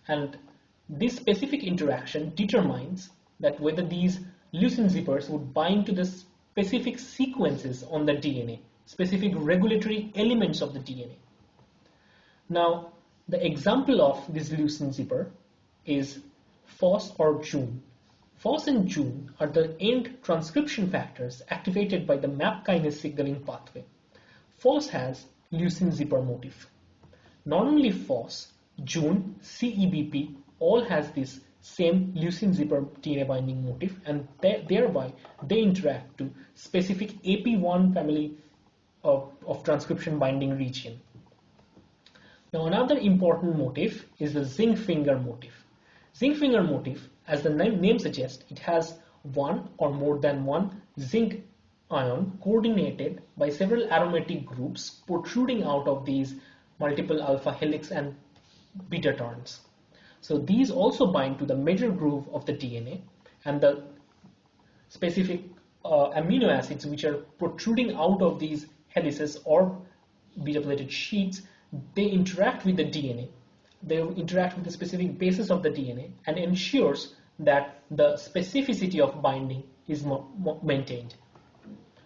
[SPEAKER 8] And this specific interaction determines that whether these leucine zippers would bind to the specific sequences on the DNA, specific regulatory elements of the DNA. Now, the example of this leucine zipper is FOS or Jun. FOS and Jun are the end transcription factors activated by the MAP kinase signaling pathway. FOS has leucine zipper motif. Not only FOS, Jun, CEBP all has this same leucine zipper DNA binding motif, and thereby they interact to specific AP1 family of transcription binding region. Now, another important motif is the zinc finger motif. Zinc finger motif, as the name suggests, it has one or more than one zinc ion coordinated by several aromatic groups protruding out of these multiple alpha helix and beta turns. So these also bind to the major groove of the DNA, and the specific amino acids which are protruding out of these helices or beta-plated sheets, they interact with the DNA. They interact with the specific bases of the DNA and ensures that the specificity of binding is maintained.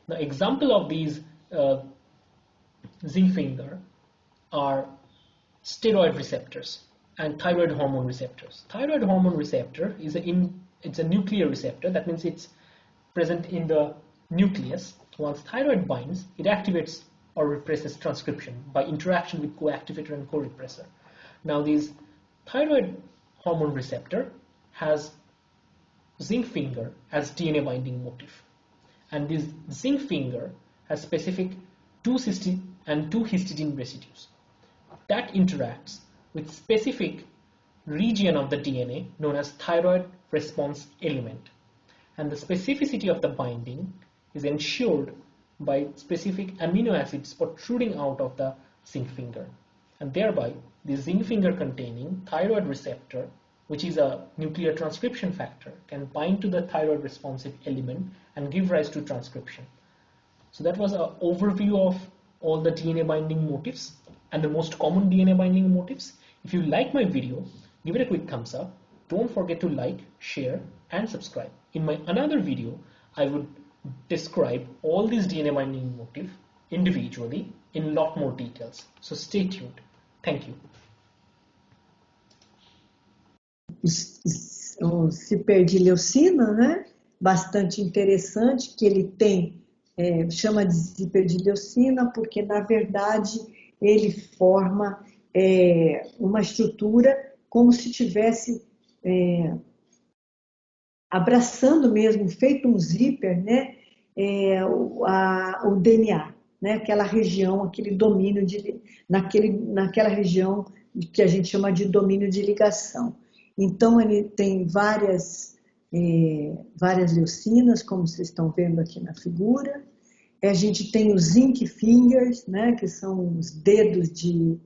[SPEAKER 8] The example of these zinc finger are steroid receptors and thyroid hormone receptors. Thyroid hormone receptor is it's a nuclear receptor. That means it's present in the nucleus. Once thyroid binds, it activates or represses transcription by interaction with coactivator and co-repressor. Now, this thyroid hormone receptor has zinc finger as DNA binding motif, and this zinc finger has specific 2-cysteine and 2-histidine residues that interacts with specific region of the DNA known as thyroid response element, and the specificity of the binding is ensured by specific amino acids protruding out of the zinc finger, and thereby the zinc finger containing thyroid receptor, which is a nuclear transcription factor, can bind to the thyroid responsive element and give rise to transcription. So that was an overview of all the DNA binding motifs and the most common DNA binding motifs. If you like my video, give it a quick thumbs up. Don't forget to like, share and subscribe. In my another video, I would describe all these DNA binding motifs individually in lot more details. So stay tuned. Thank you.
[SPEAKER 1] O ziperdileucina, né? Bastante interessante, que ele tem, chama de ziperdileucina porque na verdade ele forma uma estrutura como se tivesse abraçando mesmo, feito um zíper, né? O DNA, né? Aquela região, aquele domínio naquela região que a gente chama de domínio de ligação. Então ele tem várias leucinas, como vocês estão vendo aqui na figura. A gente tem os zinc fingers, né? Que são os dedos de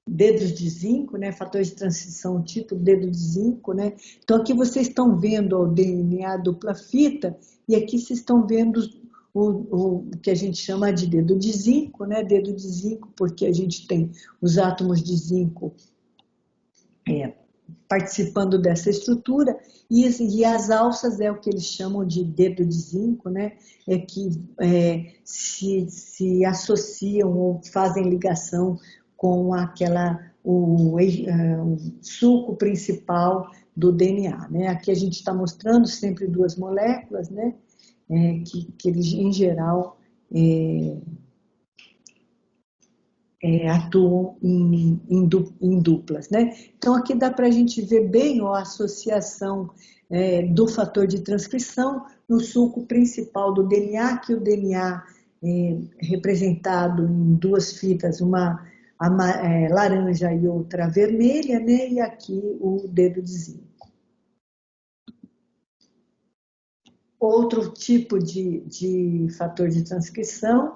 [SPEAKER 1] dedos de zinco, né? Fator de transição tipo dedo de zinco, né? Então aqui vocês estão vendo o DNA dupla fita e aqui vocês estão vendo o que a gente chama de dedo de zinco, né? Dedo de zinco porque a gente tem os átomos de zinco participando dessa estrutura, e as alças é o que eles chamam de dedo de zinco, né? Que se associam ou fazem ligação com o suco principal do DNA, né? Aqui a gente está mostrando sempre duas moléculas, né? Que eles, em geral, atuam em duplas, né? Então aqui dá para a gente ver bem a associação do fator de transcrição no suco principal do DNA, que o DNA representado em duas fitas, uma laranja e outra vermelha, né? E aqui o dedo de zinco. Outro tipo de fator de transcrição,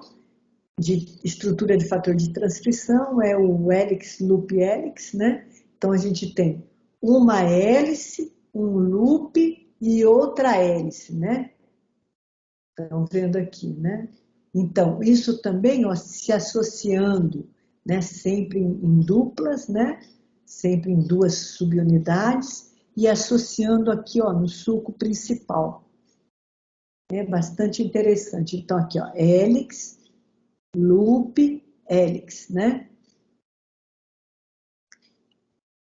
[SPEAKER 1] de estrutura de fator de transcrição, é o helix, loop, helix, né? Então a gente tem uma hélice, um loop e outra hélice, né? Estão vendo aqui, né? Então, isso também, ó, se associando, né? Sempre em duplas, né? Sempre em duas subunidades e associando aqui, ó, no suco principal. É bastante interessante. Então, aqui, ó, helix, loop, helix, né?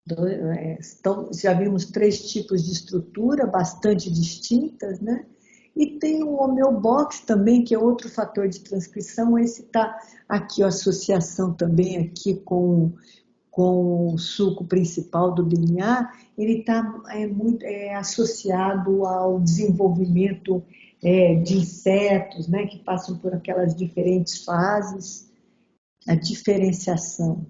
[SPEAKER 1] Então, já vimos 3 tipos de estrutura bastante distintas, né? E tem o homeobox também, que é outro fator de transcrição. Esse está aqui, a associação também aqui com o suco principal do DNA. Ele está muito associado ao desenvolvimento de insetos, né? Que passam por aquelas diferentes fases, a diferenciação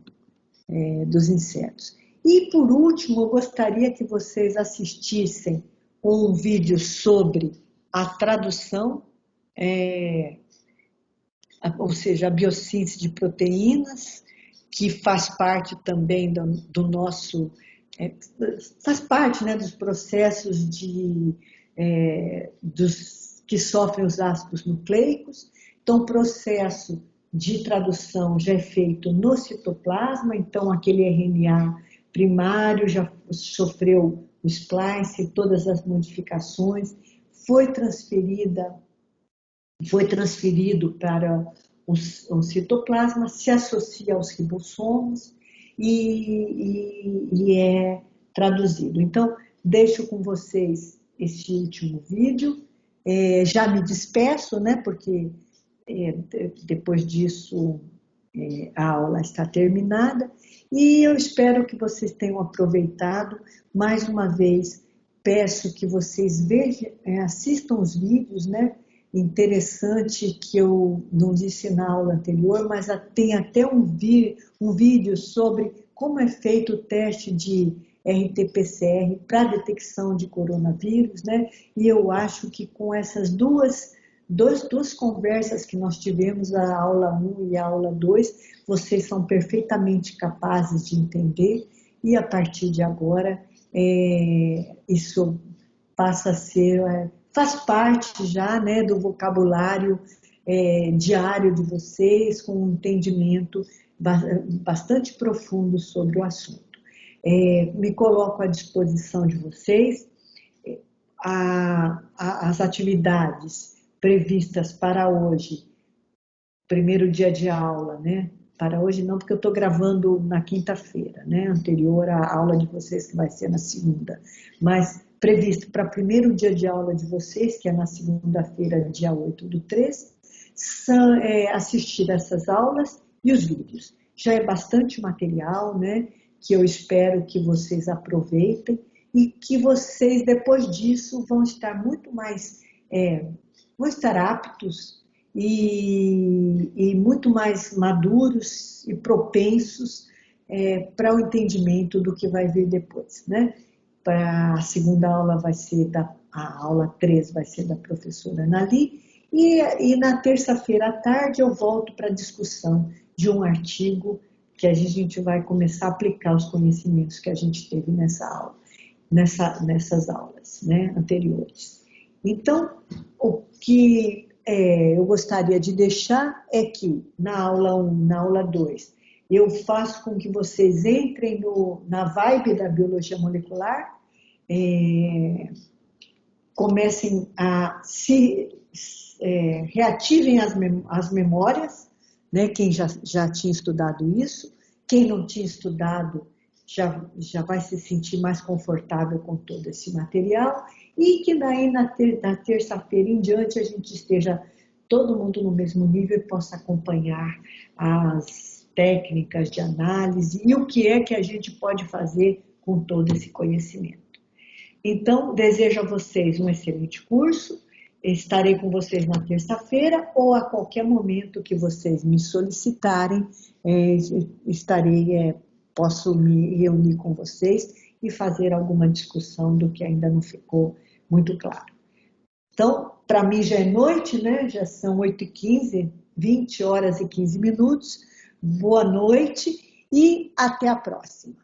[SPEAKER 1] dos insetos. E, por último, eu gostaria que vocês assistissem um vídeo sobre a tradução, ou seja, a biossíntese de proteínas, que faz parte também do nosso... faz parte, né, dos processos que sofrem os ácidos nucleicos. Então, o processo de tradução já é feito no citoplasma, então aquele RNA primário já sofreu o splice, todas as modificações, foi transferido para o citoplasma, se associa aos ribossomos e é traduzido. Então, deixo com vocês este último vídeo. Já me despeço, né, porque depois disso a aula está terminada. E eu espero que vocês tenham aproveitado. Mais uma vez, peço que vocês vejam, assistam os vídeos, né? Interessante que eu não disse na aula anterior, mas tem até um vídeo sobre como é feito o teste de RT-PCR para detecção de coronavírus, né? E eu acho que com essas duas conversas que nós tivemos, a aula 1 e a aula 2, vocês são perfeitamente capazes de entender e a partir de agora isso passa a ser, faz parte já, né, do vocabulário diário de vocês, com um entendimento bastante profundo sobre o assunto. Me coloco à disposição de vocês. As atividades previstas para hoje, primeiro dia de aula, né? Para hoje não, porque eu estou gravando na quinta-feira, né? Anterior à aula de vocês, que vai ser na segunda. Mas previsto para o primeiro dia de aula de vocês, que é na segunda-feira, dia 8/3, assistir essas aulas e os vídeos. Já é bastante material, né? Que eu espero que vocês aproveitem e que vocês, depois disso, vão estar muito mais... vão estar aptos e muito mais maduros e propensos para o entendimento do que vai vir depois, né? Para a segunda aula vai ser a aula 3 vai ser da professora Anali e na terça-feira à tarde eu volto para a discussão de um artigo que a gente vai começar a aplicar os conhecimentos que a gente teve nessa aula, nessas aulas, né, anteriores. Então, o que eu gostaria de deixar é que na aula 1, na aula 2, eu faço com que vocês entrem na vibe da biologia molecular, comecem a reativem as memórias, né? Quem já tinha estudado isso, quem não tinha estudado já vai se sentir mais confortável com todo esse material, e que daí na terça-feira em diante a gente esteja todo mundo no mesmo nível e possa acompanhar as técnicas de análise e o que é que a gente pode fazer com todo esse conhecimento. Então, desejo a vocês um excelente curso, estarei com vocês na terça-feira ou a qualquer momento que vocês me solicitarem, posso me reunir com vocês e fazer alguma discussão do que ainda não ficou muito claro. Então, para mim já é noite, né? Já são 8h15, 20 horas e 15 minutos. Boa noite e até a próxima.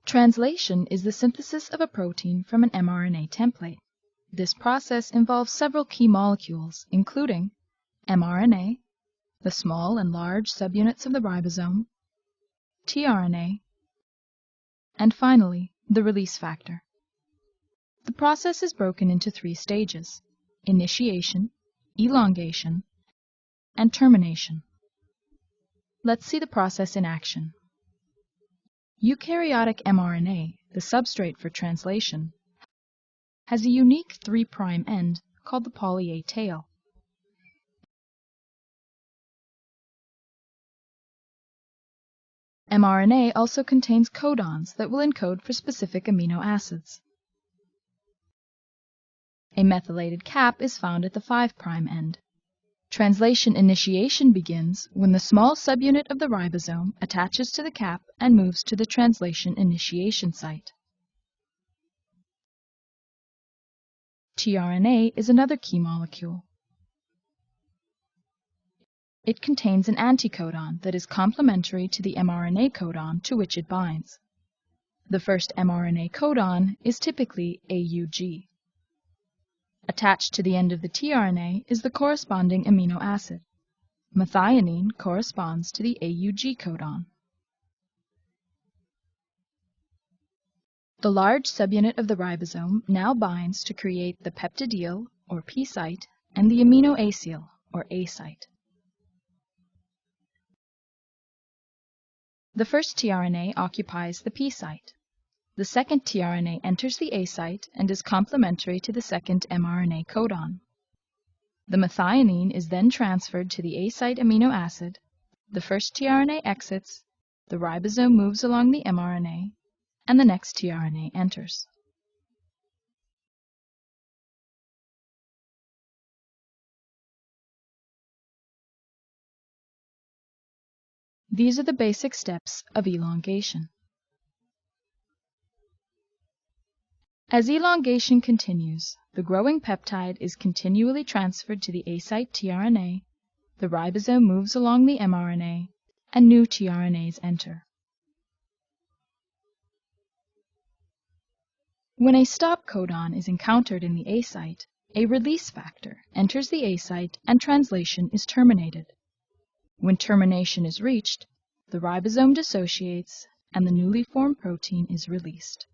[SPEAKER 3] Translation is the synthesis of a protein from an mRNA template. This process involves several key molecules, including mRNA, the small and large subunits of the ribosome, tRNA, and finally, the release factor. The process is broken into 3 stages: initiation, elongation, and termination. Let's see the process in action. Eukaryotic mRNA, the substrate for translation, has a unique 3' end called the poly A tail. mRNA also contains codons that will encode for specific amino acids. A methylated cap is found at the 5' end. Translation initiation begins when the small subunit of the ribosome attaches to the cap and moves to the translation initiation site. tRNA is another key molecule. It contains an anticodon that is complementary to the mRNA codon to which it binds. The first mRNA codon is typically AUG. Attached to the end of the tRNA is the corresponding amino acid. Methionine corresponds to the AUG codon. The large subunit of the ribosome now binds to create the peptidyl, or P site, and the aminoacyl, or A site. The first tRNA occupies the P site. The second tRNA enters the A site and is complementary to the second mRNA codon. The methionine is then transferred to the A site amino acid, the first tRNA exits, the ribosome moves along the mRNA, and the next tRNA enters. These are the basic steps of elongation. As elongation continues, the growing peptide is continually transferred to the A site tRNA, the ribosome moves along the mRNA, and new tRNAs enter. When a stop codon is encountered in the A site, a release factor enters the A site and translation is terminated. When termination is reached, the ribosome dissociates and the newly formed protein is released.